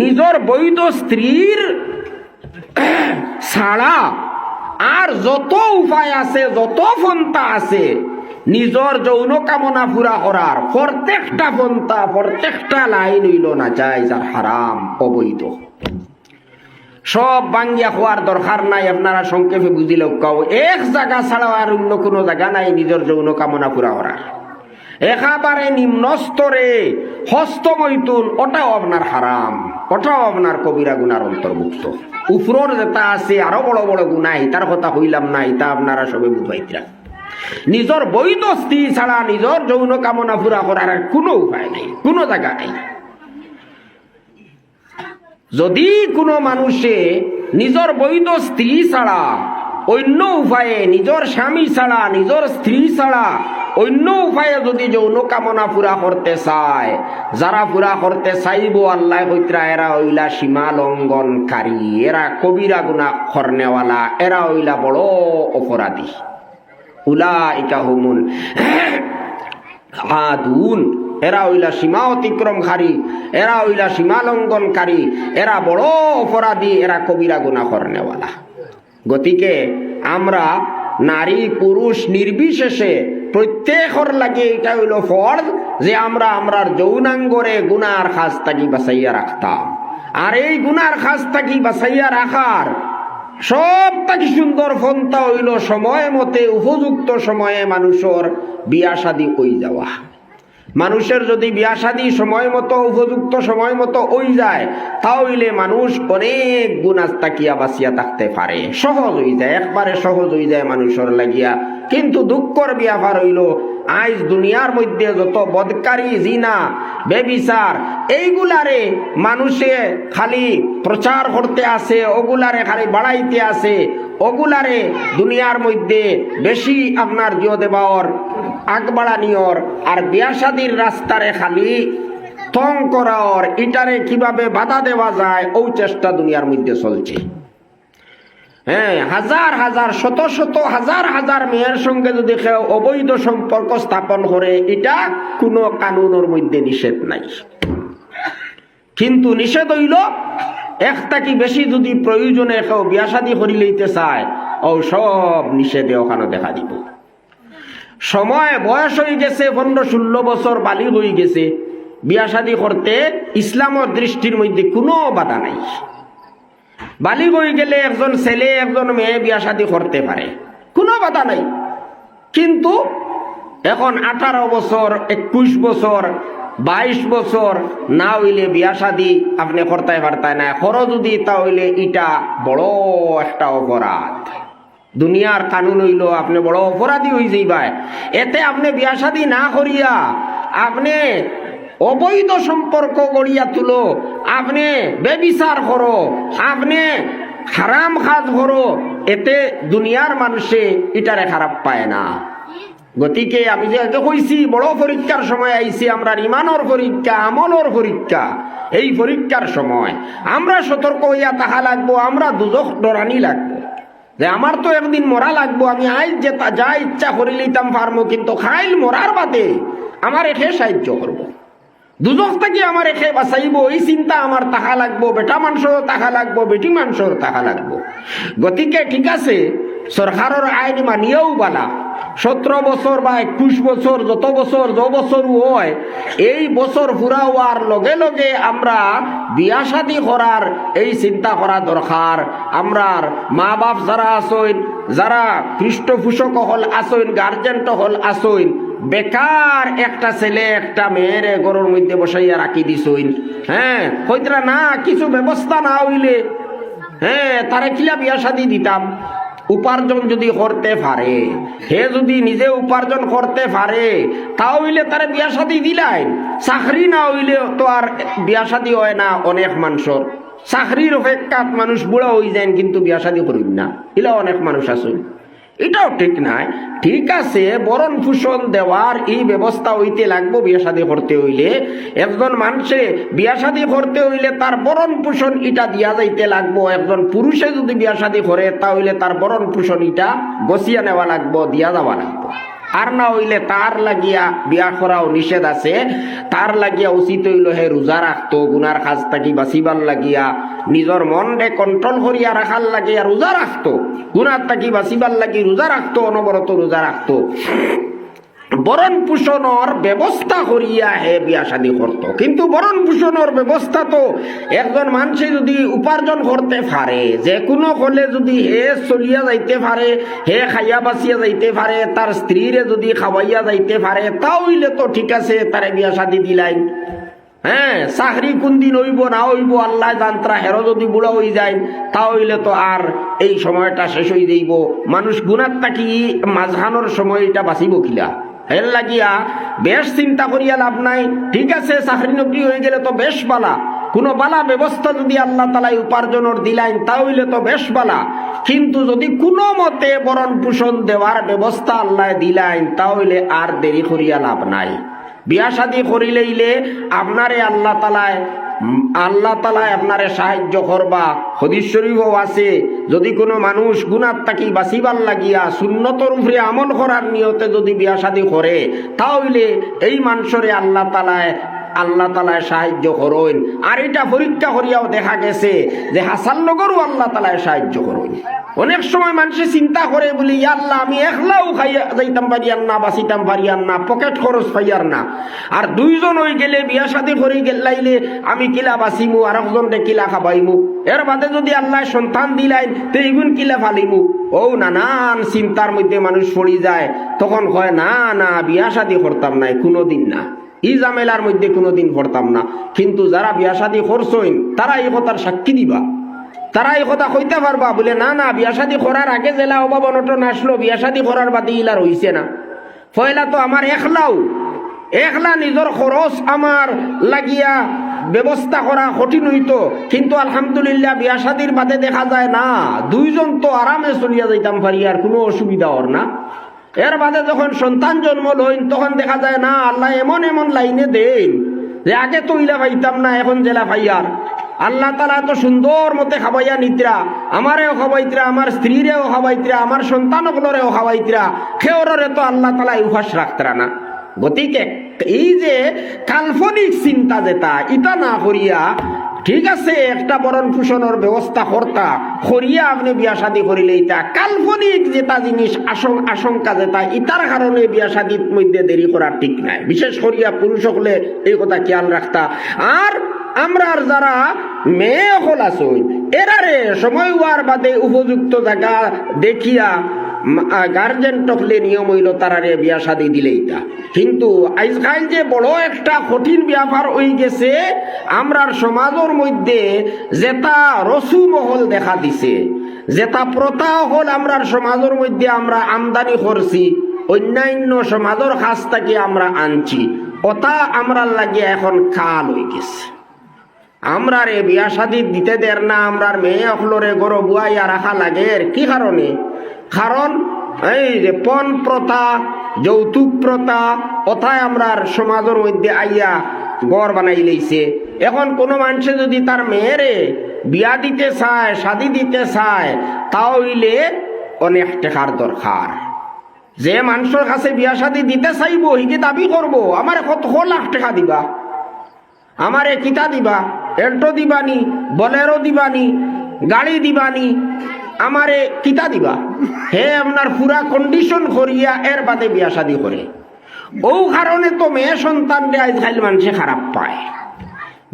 নিজর বৈধ স্ত্রীর ছাড়া আর যত উপায় আছে, যত পন্থা আছে নিজর যৌন কামনা পুরা করার, প্রত্যেকটা পন্থা, প্রত্যেকটা লাইন হইল না যায় যার হারাম, অবৈধ। সব বাঙ্গিয়া হওয়ার দরকার নাই, আপনারা সংক্ষেপে বুঝিলেও কাও এক জায়গা ছাড়া আর অন্য কোনো জায়গা নাই নিজের যৌন কামনা পুরা করার। একেবারে নিম্ন স্তরে হস্তমৈথুন, ওটাও আপনার হারাম, ওটাও আপনার কবিরা গুনার অন্তর্ভুক্ত। উপরের যেটা আছে আরো বড় বড় গুনাই, তার কথা হইলাম না, এটা আপনারা সবে বুঝবাইতরা। নিজের বৈধ স্ত্রী ছাড়া নিজের যৌন কামনা পুরা করার কোনো উপায় নেই, কোনো জায়গা নেই। যদি কোনো মানুষে নিজের বৈধ স্ত্রী ছাড়া অন্য উপায়ে, নিজের স্বামী ছাড়া, নিজের স্ত্রী ছাড়া অন্য উপায়ে যদি যৌন কামনা পুরা করতে চায়, যারা পুরা করতে চাইব আল্লাহ কইতরা এরা হইলা সীমা লঙ্ঘনকারী, এরা কবিরা গুনাহ করনেওয়ালা, এরা হইলা বড় অপরাধী। উলাইকা হুমুল আদুন, এরা হইলা সীমা অতিক্রমকারী, এরা হইলা সীমা লঙ্ঘনকারী, এরা বড় অপরাধী, এরা কবিরা গুনাহ করনেওয়ালা। গতিকে আমরা নারী পুরুষ নির্বিশেষে প্রত্যেকের লাগে এটা হইল ফরজ যে আমরা আমরার যৌনাঙ্গরে গুনার খাস থাকি বাঁচাইয়া রাখতাম। আর এই গুনার খাস থাকি বাঁচাইয়া রাখার সব থেকে সুন্দর পন্থা হইল সময় মতে, উপযুক্ত সময়ে মানুষের বিয়া শাদী হই যাওয়া। মানুষের যদি বিয়া শাদী সময় মতো, উপযুক্ত সময় মতো ওই যায়, তাহলে মানুষ অনেক গুনাহ তাকিয়া বাঁচিয়া থাকতে পারে, সহজ হয়ে যায়, একবারে সহজ হয়ে যায় মানুষের লাগিয়া। কিন্তু দুঃখর ব্যাপার হইল আজ দুনিয়ার মধ্যে যত বদকারী, জিনা, বেবিচার, এইগুলারে মানুষে খালি প্রচার করতে আছে, ওগুলারে খালি বাড়াইতে আছে, ওগুলারে দুনিয়ার মধ্যে বেশি আপনার জিও দেবাওর, আগ বাড়ানিওর, আর বিয়া শাদীর রাস্তারে খালি তং করার, ইটারে কিভাবে বাধা দেওয়া যায় ওই চেষ্টা দুনিয়ার মধ্যে চলছে। হ্যাঁ, হাজার হাজার, শত শত, হাজার হাজার মেয়ের সঙ্গে যদি কেউ অবৈধ সম্পর্ক স্থাপন করে, এটা কোনো কানুনের মধ্যে নিষেধ নাই। কিন্তু নিষেধ হইল একটা কি বেশি যদি প্রয়োজনে কেউ বিয়া শাদী করি লইতে চায়, ও সব নিষেধে ওখানে দেখা দিব। সময় বয়স হয়ে গেছে, 15-16 বছর বালিগ হয়ে গেছে, বিয়া শাদী করতে ইসলামের দৃষ্টির মধ্যে কোনো বাধা নাই। বালিগ হয়ে গেলে একজন ছেলে একজন মেয়ে বিয়া শাদী করতে পারে, কোনো বাধা নাই। কিন্তু এখন 18 বছর, 21 বছর, 22 বছর না হইলে বিয়া শাদী আপনি করতে পারতেন না, করো যদি তাহলে এটা বড় একটা অপরাধ। দুনিয়ার কানুন হইল আপনি বড় অপরাধী হয়ে যাইবা। এতে আপনি বিয়া শাদী না করিয়া আপনি অবৈধ সম্পর্ক গড়িয়া তুলো, আপনি বেবিচার করো, আপনি হারাম কাজ করো, এতে দুনিয়ার মানুষে এটারে খারাপ পায় না। গতিকে আমি যে কইছি বড় পরীক্ষার সময় আইছি, আমরা ইমানের পরীক্ষা, আমলের পরীক্ষা। এই পরীক্ষার সময় আমরা সতর্ক হইয়া তাহা লাগবো, আমরা দুজখ ডরানি লাগবো যে আমার তো একদিন মরা লাগবো, আমি আজ যে যা ইচ্ছা করি লইতাম পারবো, কিন্তু খাইল মরার বাদে আমার এখে সাহায্য করবো, দুজখ থেকে আমার এখে বাঁচাইবো, এই চিন্তা আমার তাহা লাগবো। বেটা মানুষেরও তাহা লাগবো, বেটি মানুষেরও তাহা লাগবো। গতিকে ঠিক আছে, সরকারের আইন মানিয়েও বালা, 17 বছর বা 21 বছর, যত বছর যে বছর হয়, এই বছর পুরা হওয়ার লগে লগে আমরা বিয়া শাদী করার এই চিন্তা করা দরকার। আমরার মা বাপ যারা আসইন, যারা পৃষ্ঠপোষক হল আসইন, গার্জেন হল আসইন, বেকার একটা ছেলে একটা মেয়ের ঘরের মধ্যে বসাইয়া রাখি দিছইন। হ্যাঁ, কইতরা না কিছু ব্যবস্থা না হইলে হ্যাঁ তারে কিলা বিয়া শাদী দিতাম। উপার্জন যদি করতে পারে, হে যদি নিজে উপার্জন করতে পারে, তাহলে তারে বিয়া শাদী দিলাই। চাকরি না হইলে তো আর বিয়া শাদী হয় না। অনেক মানুষের চাকরির অপেক্ষাত মানুষ বুড়া হয়ে যায়, কিন্তু বিয়া শাদী করিন না, এলা অনেক মানুষ আছে। এটাও ঠিক নাই। ঠিক আছে, বরণ পোষণ দেওয়ার এই ব্যবস্থা হইতে লাগবো। বিয়া শাদী করতে হইলে একজন মানুষে বিয়া শাদী করতে হইলে তার বরণ পোষণ এটা দিয়া যাইতে লাগবো। একজন পুরুষে যদি বিয়া শাদী করে তাহলে তার বরণ পোষণ এটা গছিয়া নেওয়া লাগবো, দিয়া যাওয়া লাগবো। আর না হইলে তার লাগিয়া বিয়া করাও নিষেধ আছে, তার লাগিয়া উচিত হইল হে রোজা রাখতো, গুনার কাজ থাকি বাঁচিবার লাগিয়া নিজের মনরে কন্ট্রোল করিয়া রাখার লাগিয়া রোজা রাখতো, গুনার থাকি বাঁচিবার লাগি রোজা রাখতো, অনবরত রোজা রাখতো, বরণ পোষণের ব্যবস্থা করিয়া হে বিয়া শাদী করতো। কিন্তু বরণ পোষণের ব্যবস্থা তো একজন মানুষে যদি উপার্জন করতে পারে, যে কোনো হলে যদি হে চলিয়া যাইতে পারে, হে খাইয়া বাঁচিয়া যাইতে পারে, তার স্ত্রীরে যদি খাওয়াইয়া যাইতে পারে, তাহলে তো ঠিক আছে, তারে বিয়া শাদী দিলাই। হ্যাঁ, চাকরি কোন দিন হইব না হইব আল্লাহ জানত্রা, হেরো যদি বুড়া হয়ে যায় তাহলে তো আর এই সময়টা শেষ হয়ে যাইব। মানুষ গুণার তাকি মাঝখানোর সময়টা বাঁচিব কিলা? এর লাগিয়া বেশ চিন্তা করিয়া লাভ নাই। ঠিক আছে, চাকরি নকরি হয়ে গেলে তো বেশ বালা, কোনো বালা ব্যবস্থা যদি আল্লাহ তালাই উপার্জনের দিলাইন তাহলে তো বেশ বালা। কিন্তু যদি কোনো মতে বরণ পোষণ দেওয়ার ব্যবস্থা আল্লাহ দিলাইন তাহলে আর দেরি করিয়া লাভ নাই। বিয়া শাদী করিলেইলে আপনারে আল্লাহ তালায় আপনারে সাহায্য করবা। হাদিস শরীফও আছে, যদি কোনো মানুষ গুনার তাকি বাঁচিবার লাগিয়া সুন্নতর উপরে আমল করার নিয়তে যদি বিয়া শাদী করে তাহলে এই মানুষরে আল্লাহ তালায় সাহায্য করেন। আর এটা পরীক্ষা করিয়াও দেখা গেছে যে হাসান নগরও আল্লাহ তালায় সাহায্য করেন। অনেক সময় মানুষে চিন্তা করে বলি, আল্লাহ আমি একলাও খাইয়া যাইতাম পারিয়ার না, বাঁচিতাম পারিয়ার না, পকেট খরচ পাইয়ার না, আর দুইজন হয়ে গেলে বিয়া শাদী করে গেলাইলে আমি কিলা বাঁচিমু, আর একজনকে কিলা খাবাইমু, এর বাদে যদি আল্লাহ সন্তান দিলাইন তো এইগুন কিলা ফালিমু। ও নানান চিন্তার মধ্যে মানুষ পড়ি যায়, তখন হয় না না বিয়া শাদী করতাম না, কোনোদিন না, এই জামেলার মধ্যে কোনোদিন পড়তাম না। কিন্তু যারা বিয়া শাদী করছেন তারা এই কথার সাক্ষী দিবা, তারা এই কথা কইতে পারবা বলে না না বিয়া শাদী করার আগে জেলা অভাব অনটন আসলো, বিয়া শাদী করার বাদে ইলার হইছে না। পয়লা তো আমার একলা নিজের খরচ আমার লাগিয়া ব্যবস্থা করা কঠিন হইতো, কিন্তু আলহামদুলিল্লাহ বিয়া শাদীর বাদে দেখা যায় না দুইজন তো আরামে চলিয়া যাইতাম পারি, আর কোনো অসুবিধা ওর না। এর বাদে যখন সন্তান জন্ম লইন তখন দেখা যায় না আল্লাহ এমন এমন লাইনে দেন যে আগে তো ইলা পাইতাম না, এখন জেলা পাইয়ার। আল্লাহ তালা তো সুন্দর মতে খাবাইয়া নিত্রা, আমারেও খাবাইতরা, আমার স্ত্রীরেও খাবাইতরা, আমার সন্তানগুলোরেও খাবাইতরা, খেওরে তো আল্লাহ তালা উপাস রাখতরা না। গতিকে এই যে কাল্পনিক চিন্তা যেটা এটা না করিয়া, ঠিক আছে একটা বরণ পোষণের ব্যবস্থা করিয়া আপনি বিয়া শাদী করিলে, এটা কাল্পনিক যেটা জিনিস আশঙ্কা যেটা ইটার কারণে বিয়া শাদীর মধ্যে দেরি করা ঠিক নাই। বিশেষ করিয়া পুরুষ হলে এই কথা খেয়াল রাখতা। আর আমরা যারা মেয়ে হল আছো এরারে সময় হওয়ার বাদে উপযুক্ত জায়গা দেখিয়া গার্জেন টকলে নিয়ম হইল তারারে বিয়া শাদী দিলে এটা। কিন্তু আজকাল যে বড় একটা কঠিন ব্যাপার হয়ে গেছে, আমরার সমাজের মধ্যে যেটা রসুমহল দেখা দিছে, যেটা প্রথা হল আমরার সমাজের মধ্যে আমরা আমদানি করছি, অন্যান্য সমাজের কাছ থেকে আমরা আনছি, ওটা আমরার লাগিয়ে এখন খাল হয়ে গেছে। আমরা রে বিয়া শাদী দিতে দের না, আমরার মেয়ে অখলরে গরো বুয়াইয়া রাখা লাগে। কি কারণে? কারণ এই যে পণ প্রথা, যৌতুক প্রথা, ওথায় আমরার সমাজের মধ্যে আইয়া গড় বানাই লইছে। এখন কোনো মানুষে যদি তার মেয়েরে বিয়া দিতে চায়, শাদী দিতে চায়, তাহলে অনেক টাকার দরকার। যে মানুষের কাছে বিয়া শাদী দিতে চাইব হিকে দাবি করব আমার কত লাখ টাকা দিবা, আমারে কিতা দিবা, এল্টো দিবানি, বলেরো দিবানি, গাড়ি দিবানি, আমারে কিতা দিবা, হে আপনার পুরা কন্ডিশন করিয়া এর বাদে বিয়া শাদী করে। ও কারণে তো মেয়ে সন্তান আজকাল মানুষে খারাপ পায়।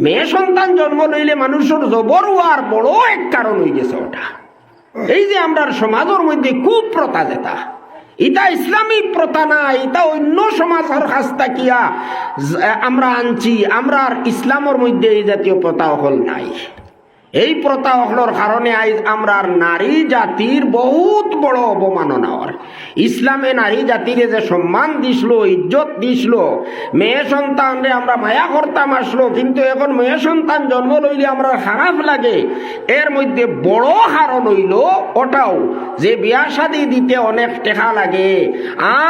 মেয়ে সন্তান জন্ম লইলে মানুষের জবর আর বড় এক কারণ হয়ে গেছে ওটা। এই যে আমরা সমাজের মধ্যে কুপ্রথা যেটা, এটা ইসলামিক প্রথা না, এটা অন্য সমাজের কাছ থাকিয়া আমরা আনছি। আমরা ইসলামের মধ্যে এই জাতীয় প্রথা হল নাই। এই প্রথা হলোর কারণে আজ আমরা নারী জাতির বহুত বড় অবমাননা। ইসলামে নারী জাতির যে সম্মান দিছিল, ইজ্জত দিছিল, মেয়ে সন্তানরে আমরা মায়া করতাম আসলো, কিন্তু এখন মেয়ে সন্তান জন্ম লইলে আমরা খারাপ লাগে। এর মধ্যে বড় কারণ হইল ওটাও যে বিয়া শাদী দিতে অনেক টাকা লাগে,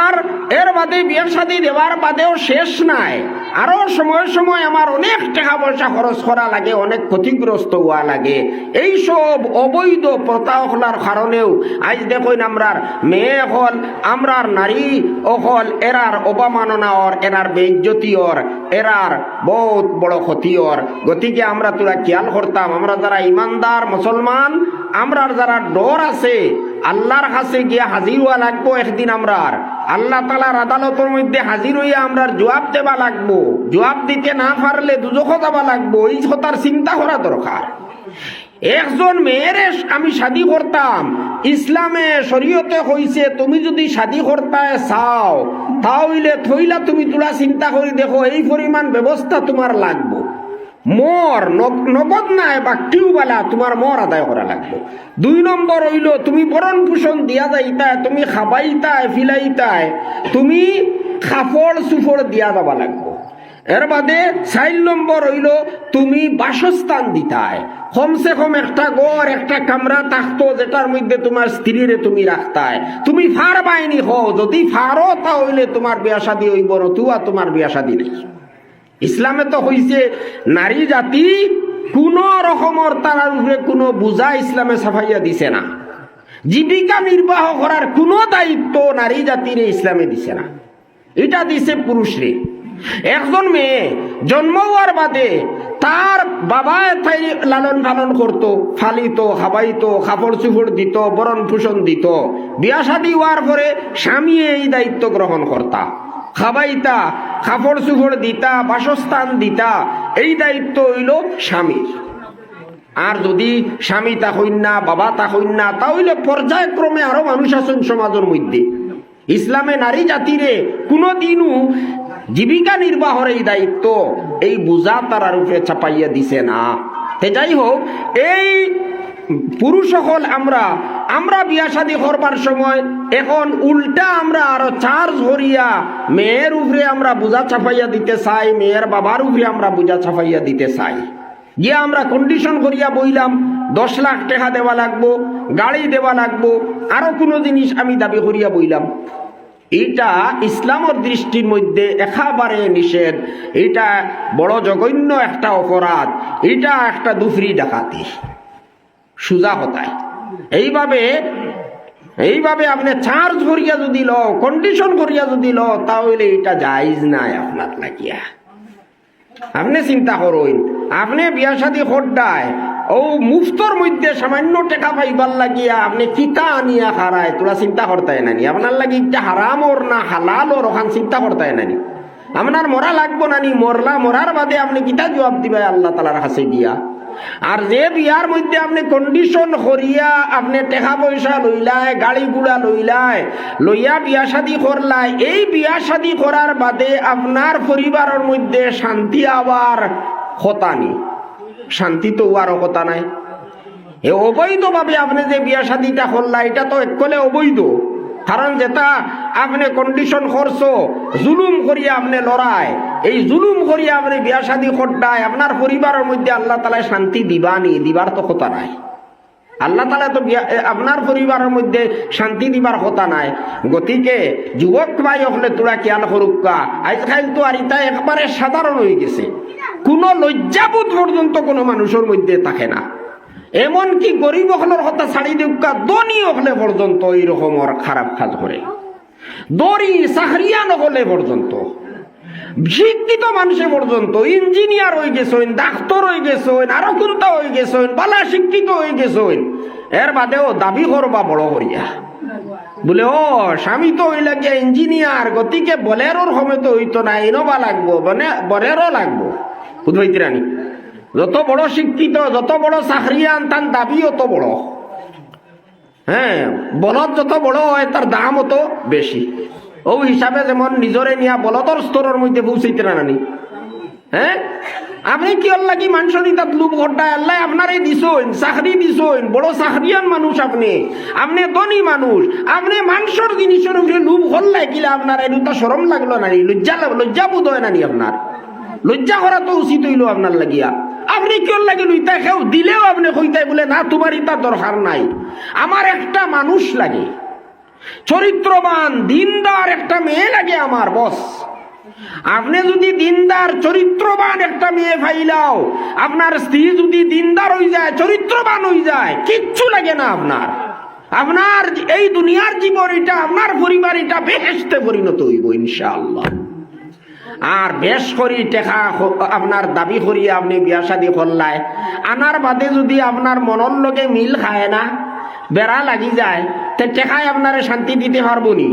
আর এর বাদে বিয়া শাদী দেওয়ার বাদেও শেষ নাই, আরো সময় সময় আমার অনেক টাকা পয়সা খরচ করা লাগে, অনেক ক্ষতিগ্রস্ত হওয়া লাগে। এই সব অবৈধ প্রথা হলার কারণেও আজ দেখুন আমরার মেয়ে হল আমরার নারী অকল এরার অবমাননা ওর এরার বেইজ্জতি ওর এরার বহুত বড় ক্ষতি ওর। গতিকে আমরা তোরা খেয়াল করতাম আমরা যারা ইমানদার মুসলমান আমরার যারা ডর আছে আল্লাহর কাছে গিয়া হাজির হওয়া লাগবো। একদিন আমরার আল্লাহ তাআলার আদালতের মধ্যে হাজির হইয়া আমরার জবাব দেবা লাগবো। জবাব দিতে না পারলে দুজখ যাবা লাগবো। এই কথার চিন্তা করা দরকার। একজন মেয়ের আমি শাদী করতাম, ইসলামে শরীয়তে হইছে তুমি যদি শাদী করতে চাও তাহলে থইলা তুমি তোরা চিন্তা করে দেখো এই পরিমাণ ব্যবস্থা তোমার লাগবো। মর নগদ নাই বা টিউবালা তোমার মর আদায় করা লাগবে। 2 নম্বর হইল তুমি ভরণ পোষণ দিয়া যাইতা, তুমি খাবাইতায় ফিলাইতায়, তুমি কাপড় চুপড় দিয়া যাবা লাগবে। এর বাদে 4 নম্বর হইল তুমি বাসস্থান দিতায়, কমসে কম একটা ঘর একটা কামরা থাকতো যেটার মধ্যে তোমার স্ত্রীরে তুমি রাখতায়। তুমি ফার বাইনি হও, যদি ফারো তাহলে তোমার বিয়া শাদী হইব না, তুয়া তোমার বিয়া শাদী নেই। ইসলামে তো হইছে নারী জাতি কোন রকমের তার উপরে কোনো বোঝা ইসলামে সাফাইয়া দিছে না। জীবিকা নির্বাহ করার কোন দায়িত্ব নারী জাতিরে ইসলামে দিছে না, এটা দিছে পুরুষরে। একজন মেয়ে জন্ম হওয়ার বাদে তার বাবা তাই লালন পালন করতো, ফালিত খাবাইতো, কাপড় চুপড় দিত, বরণ পোষণ দিত। বিয়া শাদী হওয়ার পরে স্বামী এই দায়িত্ব গ্রহণ করতা, খাবাইতা, কাপড় চুপড় দিতা, বাসস্থান দিতা, এই দায়িত্ব হইল স্বামীর। আর যদি স্বামী তা হইন না, বাবা তা হইন না, তাহলে পর্যায়ক্রমে আরো মানুষ আছেন সমাজের মধ্যে। ইসলামে নারী জাতিরে কোনদিনও জীবিকা নির্বাহের এই দায়িত্ব এই বোঝা তার উপরে চাপাইয়া দিছে না। যাই হোক, এই পুরুষ সকল আমরা বিয়া শাদী করবার সময় এখন উল্টা আমরা আরো চার্জ ভরিয়া মেয়ের উপরে আমরা বোঝা চাপাইয়া দিতে চাই, মেয়ের বাবার উপরে আমরা বোঝা চাপাইয়া দিতে চাই। গিয়ে আমরা কন্ডিশন করিয়া বইলাম 10 লাখ টাকা দেওয়া লাগবো, গাড়ি দেওয়া লাগবো, আরো কোনো জিনিস আমি দাবি করিয়া বইলাম। এটা ইসলামের দৃষ্টির মধ্যে একেবারে নিষেধ। এটা বড় জঘন্য একটা অপরাধ, এটা একটা দুফরি ডাকাতি সুজা হতায়। এইভাবে আপনি চার্জ করিয়া যদি লো, কন্ডিশন করিয়া যদি লো, তাহলে এটা জায়েজ নাই আপনার লাগিয়া। আপনি চিন্তা করুন, আপনি বিয়া শাদী করডায় ও মুফতর মধ্যে সামান্য টাকা পাইবার লাগিয়া আপনি কিতা আনিয়া হারায়, তোরা চিন্তা করতাই নানি আপনার লাগি এটা হারাম ওর না হালাল ওর ওখান চিন্তা করতাই নানি? আপনার মরা লাগবো নানি? মরার বাদে আপনি কিতা জবাব দিবে আল্লাহ তাআলার কাছে গিয়া? আর যে বিয়ার মধ্যে আপনি কন্ডিশন করিয়া আপনি টাকা পয়সা লইলায়, গাড়ি গুড়া লইয়া বিয়া শাদী করলাই, এই বিয়া শাদী করার বাদে আপনার পরিবারের মধ্যে শান্তি আবার কথা নেই, শান্তি তো আর কথা নাই। এ অবৈধভাবে আপনি যে বিয়া শাদীটা করলা এটা তো একলে অবৈধ। কারণ যেটা আপনি কন্ডিশন করছো, জুলুম করিয়া আপনি লড়াই, এই জুলুম করিয়া আপনি বিয়া শাদী করডায়, আপনার পরিবারের মধ্যে আল্লাহ তাআলা শান্তি দিবানি, দিবার তো কথা নাই। আল্লাহ তাআলা তো আপনার পরিবারের মধ্যে শান্তি দিবার কথা নাই। গতিকে যুবক ভাই হলে তোরা খেয়াল করুকা, আজকাল তো আর এটা একবারে সাধারণ হয়ে গেছে, কোনো লজ্জাবোধ পর্যন্ত কোনো মানুষের মধ্যে থাকে না। এমনকি গরিব হলের কথা ছাড়ি দিউকা, ধনী হলে পর্যন্ত এইরকমের খারাপ কাজ করে। দড়ি চাকরিয়া নহলে পর্যন্ত, শিক্ষিত মানুষে পর্যন্ত, ইঞ্জিনিয়ার হয়ে গেছেন, ডাক্তার হয়ে গেছেন, আরো কোনটা হয়ে গেছেন, বালা শিক্ষিত হয়ে গেছেন, এর বাদেও দাবি করবা বড় করিয়া বলে ও স্বামী তো হইলা গিয়া ইঞ্জিনিয়ার, গতিকে বলেরোর সময় তো হইতো না, ইনোভা লাগবো, মানে বলেরও লাগবো। বুঝতে রানি যত বড় শিক্ষিত, যত বড় চাকরিয়ান, তার দাবি অত বড়। হ্যাঁ, বলদ যত বড় হয় তার দাম অত বেশি। ও হিসাবে যেমন নিজরে নিয়া বলদর স্তরের মধ্যে পৌঁছাইতে নানি। হ্যাঁ, আপনি কি লাগি মানুষের তাত লুপ ঘটায় আল্লাহ আপনারে দিছইন, চাকরি দিছইন, বড় চাকরিয়ান মানুষ, আপনি ধনী মানুষ, আপনি মানুষের জিনিসের উপরে লুপ হল্লাই কিলা আপনার এটা শরম লাগলো নানি? লজ্জা বোধ হয় নানি? আপনার লজ্জা করা তো উচিত হইল আপনার লাগিয়া। আপনি কেউ লাগে লইতা খেও দিলেও আপনি কইতাই বলে না তোমার ইটা দরকার নাই, আমার একটা মানুষ লাগে, চরিত্রবান দিনদার একটা মেয়ে লাগে আমার বস। আপনি যদি দিনদার চরিত্রবান একটা মেয়ে ফাইলাও, আপনার স্ত্রী যদি দিনদার হয়ে যায়, চরিত্রবান হয়ে যায়, কিচ্ছু লাগে না আপনার। আপনার এই দুনিয়ার জীবন এটা, আপনার পরিবার এটা বেহেশতে পরিণত হইব ইনশাআল্লাহ। আর বেশ করি টেকা আপনার দাবি করিয়া আপনি বিয়া শাদী করলায়, আনার বাদে যদি আপনার মনের লগে মিল খায় না, বেড়া লাগি যায়, তে টেকায় আপনারে শান্তি দিতে পারবো নি,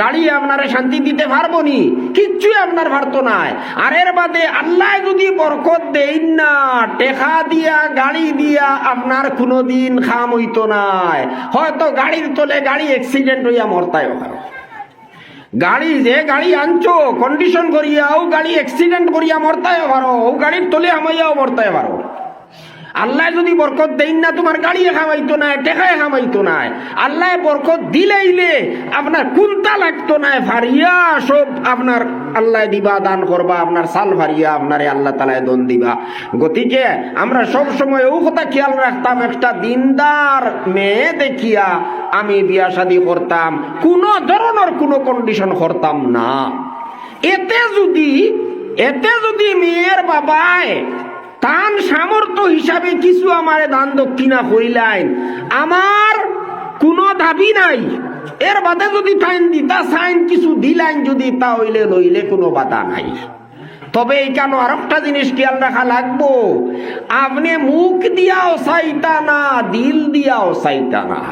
গাড়ি আপনারে শান্তি দিতে পারবো নি, কিচ্ছুই আপনার পারতো নাই। আর এর বাদে আল্লাহ যদি বরকত দেন না, টেকা দিয়া গাড়ি দিয়া আপনার কোনোদিন খাম হইতো নাই। হয়তো গাড়ির তলে গাড়ি অ্যাক্সিডেন্ট হইয়া মরতায় পারো, গাড়ি যে গাড়ি আনছো কন্ডিশন করিয়াও গাড়ি অ্যাক্সিডেন্ট করিয়া মরতায় পারো, ও গাড়ির তলে হামাইয়াও মরতায় পারো। আল্লাহ যদি বরকত দেন না, তোমার গাড়ি খামাইতো না, টেকায় খামাইতো না। আল্লাহ বরকত দিলেইলে আপনার কুন্তা লাগতো না, ফারিয়া সব আপনার আল্লাহ দিবা, দান করবা, আপনার সাল ফারিয়া আপনারে আল্লাহ তাআলা দন দিবা। গতিকে আমরা সব সময় ও কথা খেয়াল রাখতাম, একটা দিনদার মেয়ে দেখিয়া আমি বিয়া শাদী করতাম, কোন ধরনের কোনো কন্ডিশন করতাম না। এতে যদি মেয়ের বাবায় তান সামর্থ্য হিসাবে কিছু আমারে দান দক্ষিণা করিলেন, আমার কোনো দাবি নাই। এর বাদে যদি টাইম দিতা সাইন কিছু দিলেন যদি, তা হইলে লইলে কোনো বাধা নাই। তবে এইখানে আর একটা জিনিস খেয়াল রাখা লাগবো, আপনি মুখ দিয়াও চাইতা না, দিল দিয়াও চাইতা না।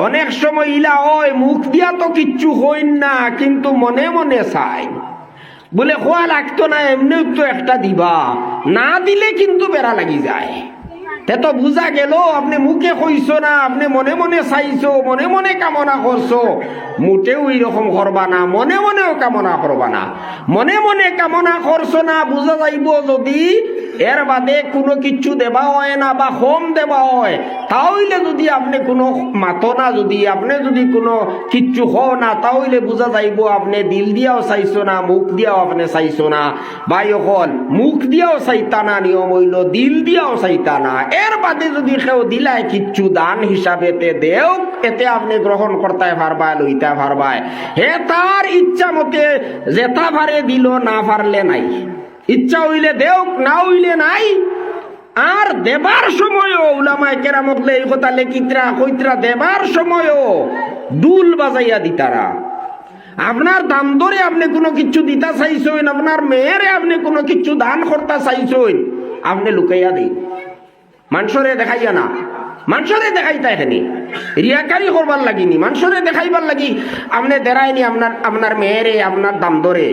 অনেক সময় ইলা ওই মুখ দিয়া তো কিচ্ছু হইন না, কিন্তু মনে মনে চাই, বলে খোয়া লাগতো না, এমনি তো একটা দিবা, না দিলে কিন্তু বেড়া লাগি যায়। তে তো বুঝা গেল আপনি মুখে কইছো না, আপনি মনে মনে চাইছো, মনে মনে কামনা করছো। মোটেও এইরকম করবা না, মনে মনেও কামনা করবা না। মনে মনে কামনা করছো না, বুঝা যাইব যদি এর বাদে কোনো কিছু দেবা হয় না বা হোম দেবা হয়, তাহলে যদি আপনি কোনো মাতো না, যদি আপনি যদি কোনো কিচ্ছু হও না, তাহলে বুঝা যাইব আপনি দিল দিয়াও চাইছো না, মুখ দিয়াও আপনি চাইছো না। ভাই হল মুখ দিয়াও চাইতা না, নিয়ম হইল দিল দিয়াও চাইতা না। এর বাদে যদি কেউ দিলায় কিচ্ছু দান হিসাবে দেও, এতে আপনি গ্রহণ করতে পারবায়, লইতে পারবায়। হে তার ইচ্ছা মতে যেটা পারে দিল, না পারলে নাই। ইচ্ছা হইলে দেও, না হইলে নাই। আর দেবার সময়ও উলামায়ে কেরামত এই কথা লেখিতরা কইতরা, দেবার সময়ও দুল বাজাইয়া দিতারা। আপনার দাম ধরে আপনি কোনো কিছু দিতা চাইছেন, আপনার মেয়েরে আপনি কোনো কিছু দান করতে চাইছেন, আপনি লুকাইয়া দিন, মানুষরে দেখাইয়া না। মানুষরে দেখাইতা এখানে রিয়াকারি করবার লাগিনি, মানুষরে দেখাইবার লাগি আপনি দেরাইনি আপনার মেয়েরে আপনার দাম ধরে।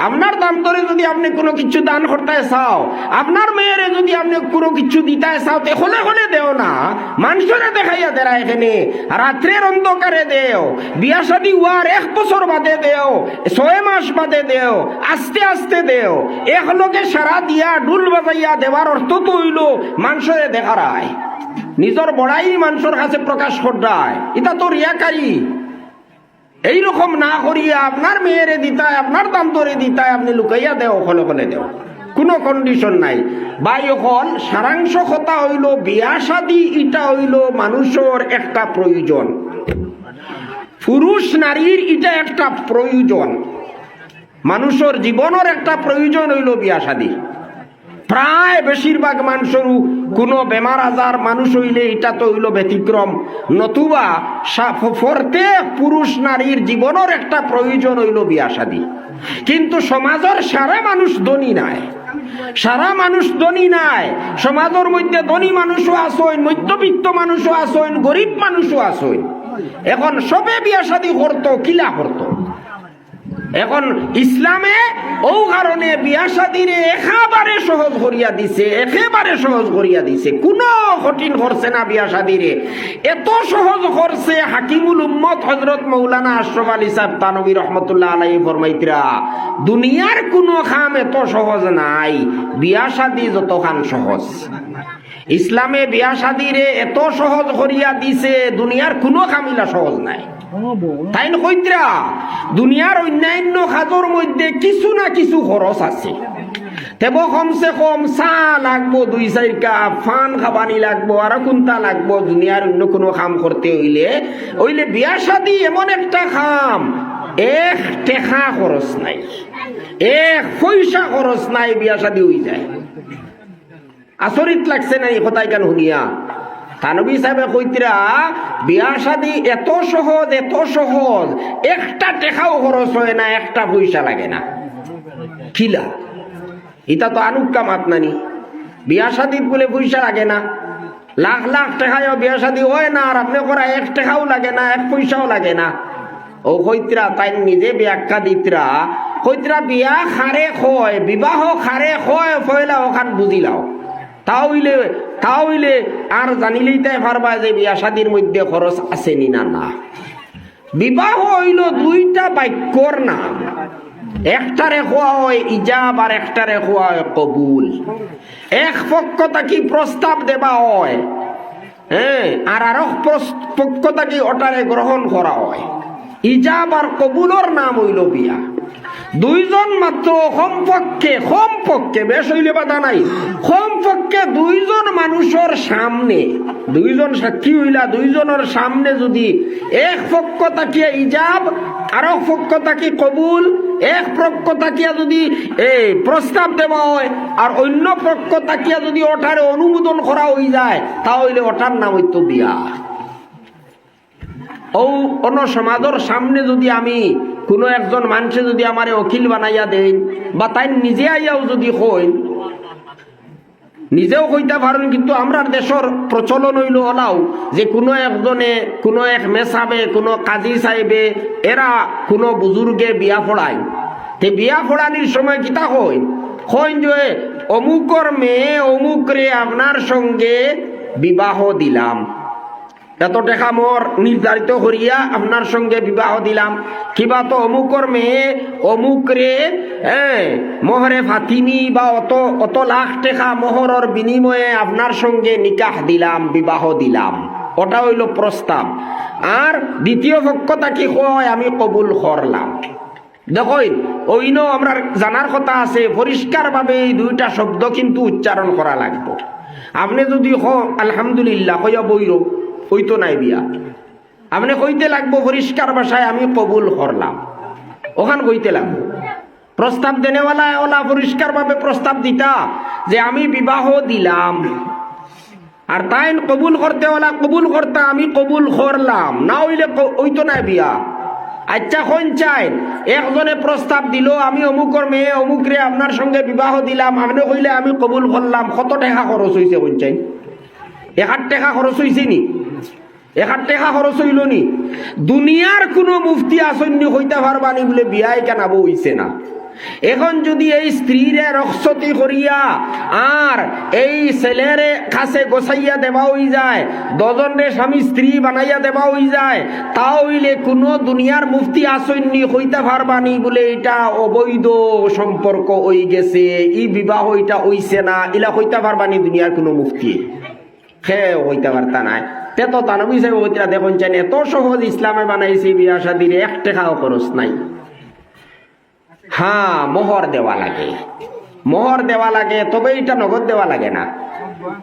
আপনার দাম ধরে যদি আপনি কোনো কিছু দান করতে চাও, আপনার মেয়েরে যদি আপনি কোনো কিছু দিতে চাও, হলে হলে দেও না, মানুষরে দেখাইয়া দেরা। এখানে রাত্রের অন্ধকারে দেও, বিয়া শাদী হওয়ার 1 বছর বাদে দেও, 6 মাস বাদে দেও, আস্তে আস্তে দেও। এক লোকে সারা দিয়া ডুল বাজাইয়া দেওয়ার অর্থ তো হইল মানুষরে দেখারায়, নিজের বড়াই মানুষের কাছে প্রকাশ করায়, এটা তো রিয়াকারি। এইরকম না করিয়া আপনার মেয়েরে দিতায়, আপনার দাম ধরে দিতায়, আপনি লুকাইয়া দেও, হলে হলে দেও, কোনো কন্ডিশন নাই। ভাই হল সারাংশ কথা হইল, বিয়া শাদী এটা হইল মানুষের একটা প্রয়োজন, পুরুষ নারীর এটা একটা প্রয়োজন, মানুষের জীবনের একটা প্রয়োজন হইল বিয়া শাদী। প্রায় বেশিরভাগ মানুষের কোনো বেমার আজার মানুষ হইলে এটা তো হইল ব্যতিক্রম, নতুবা প্রত্যেক পুরুষ নারীর জীবনের একটা প্রয়োজন হইল বিয়া শাদী। কিন্তু সমাজের সারা মানুষ ধনী নাই, সারা মানুষ ধনী নাই। সমাজের মধ্যে ধনী মানুষও আসেন, মধ্যবিত্ত মানুষও আসেন, গরিব মানুষও আসেন। এখন সবে বিয়া শাদী করতো, কিলা করতো। এখন ইসলামে ও কারণে বিয়া শাদীরে একেবারে সহজ করিয়া দিছে, একেবারে সহজ করিয়া দিছে, কোনো কঠিন করছে না বিয়া শাদীরে। এত সহজ করছে হাকিমুল উম্মত হযরত মাওলানা আশরাফ আলী সাহেব তানভী রহমাতুল্লাহ আলাইহি ফরমাইতরা, দুনিয়ার কোনো কাম এত সহজ নাই, বিয়া শাদী যত খান সহজ। ইসলামে বিয়া শাদীরে এত সহজ করিয়া দিছে, দুনিয়ার কোনো কামিলা সহজ নাই। তাই কইতরা দুনিয়ার অন্যান্য কাজের মধ্যে কিছু না কিছু খরচ আছে, তেব কমসে কম চা লাগবো 2-4 কাপ, ফান খাবানি লাগবো, আর কোনটা লাগবো। দুনিয়ার অন্য কোনো কাম করতে হইলে বিয়া শাদী এমন একটা কাম, 1 টাকা খরচ নাই। এক পয়সা খরচ নাই বিয়া শাদী হয়ে যায়। আচরিত লাগছে না এই কথাই কেন শুনিয়া? থানবী সাহেবে কইতরা বিয়া শাদী এত সহজ, এত সহজ, একটা টেকাও খরচ হয় না, একটা পয়সা লাগে না। খিলা এটা তো আনুকা মাত নানি, বিয়া শাদীত বলে পয়সা লাগে না, লাখ লাখ টাকায়ও বিয়া শাদী হয় না, আর আপনি করা এক টাকাও লাগে না, এক পয়সাও লাগে না। ও কইতরা তাই নিজে ব্যাখ্যা দিতরা, কইতরা বিয়া খারে খয়, বিবাহ খারে খয় ফয়লা ওখান বুঝিলাও, তাহলে আর জানিলেই তাই পারবা যে বিয়া শাদীর মধ্যে খরচ আছে নি না। না, বিবাহ হইল দুইটা বাক্যর নাম, একটারে খোয়া হয় ইজাব আর একটারে খোয়া হয় কবুল। এক পক্ষ থাকি প্রস্তাব দেবা হয়, হ্যাঁ, আর আরেক পক্ষ থাকি ওটারে গ্রহণ করা হয়। ইজাব আর কবুলের নাম হইল বিয়া। দুইজন মাত্র কমপক্ষে বেশ হইলে বাধা নাই, কমপক্ষে দুইজন মানুষের সামনে, দুইজন সাক্ষী হইলা, দুইজনের সামনে যদি এক পক্ষ তাকিয়া ইজাব আর এক পক্ষ তাকি কবুল, এক পক্ষ তাকিয়া যদি প্রস্তাব দেওয়া হয় আর অন্য পক্ষ তাকিয়া যদি ওটারে অনুমোদন করা হয়ে যায়, তাহলে ওটার নাম হইতো বিয়া। ও অন্য সমাজের সামনে যদি আমি কোনো একজন মানুষে যদি আমারে অখিল বানাইয়া দেন, বা তাই নিজে আইয়াও যদি কই, নিজেও কইতে পারেন, কিন্তু আমরা দেশের প্রচলন হইল ওলাও যে কোনো একজনে, কোনো এক মেসাবে, কোনো কাজী সাহেবে, এরা কোনো বুজুর্গে বিয়া পড়ায়। তে বিয়া পড়ানির সময় কিতা কইন যে অমুকর মেয়ে অমুক রে আপনার সঙ্গে বিবাহ দিলাম, এত টাকা মোর নির্ধারিত করিয়া আপনার সঙ্গে বিবাহ দিলাম, কিবা তো অমুকর মেয়ে অমুক রে মোহরে ফাতিমি বা অত লাখ টাকা মোহরের বিনিময়ে আপনার সঙ্গে নিকাহ দিলাম, বিবাহ দিলাম, ওটা হইল প্রস্তাব। আর দ্বিতীয় পক্ষটা কি কয়, আমি কবুল করলাম। দেখুন ওইন আমরা জানার কথা আছে, পরিষ্কার ভাবে এই দুইটা শব্দ কিন্তু উচ্চারণ করা লাগবে। আপনি যদি আলহামদুলিল্লাহ কইয়া বইরো, হইতো নাই বিয়া, আপনি কইতে লাগবো পরিষ্কার ভাষায় আমি কবুল করলাম, ওখান কইতে লাগবো। প্রস্তাব দেনেওয়ালা ওলা পরিষ্কার ভাবে প্রস্তাব দিতা যে আমি বিবাহ দিলাম, আর তাই কবুল করতে ওলা কবুল করতা আমি কবুল করলাম, না হইলে হইতো নাই বিয়া। আচ্ছা কোন চাই একজনে প্রস্তাব দিল আমি অমুকর মেয়ে অমুক রে আপনার সঙ্গে বিবাহ দিলাম, আপনি কইলে আমি কবুল করলাম, কত টাকা খরচ হয়েছে কোন চাই? 1,000 টাকা খরচ হয়েছে নি? 1,000 টাকা খরচ হইল নি? দুনিয়ার কোনো মুফতি আসন্নি হইতে পারবানি বলে বিয়ায় কেনাবো হইছে না। এখন যদি এই স্ত্রীরে রক্ষতি করিয়া আর এই ছেলের কাছে গোসাইয়া দেওয়া হয়ে যায়, দজনরে স্বামী স্ত্রী বানাইয়া দেওয়া হয়ে যায়, তাহলে কোনো দুনিয়ার মুফতি আসন্নি হইতে পারবানি বলে এটা অবৈধ সম্পর্ক হয়ে গেছে, ই বিবাহ এটা হইছে না, ইলা হইতে পারবানি দুনিয়ার কোনো মুফতি হইতে পারতা নাই। তে তো তানবী সাহেব হইতা দেখুন চাই এত সহজ ইসলামে বানাইছে বিয়া শাদির, 1 টাকাও খরচ নাই। হ্যাঁ, মোহর দেওয়া লাগে, মোহর দেওয়া লাগে, তবে এটা নগদ দেওয়া লাগে না।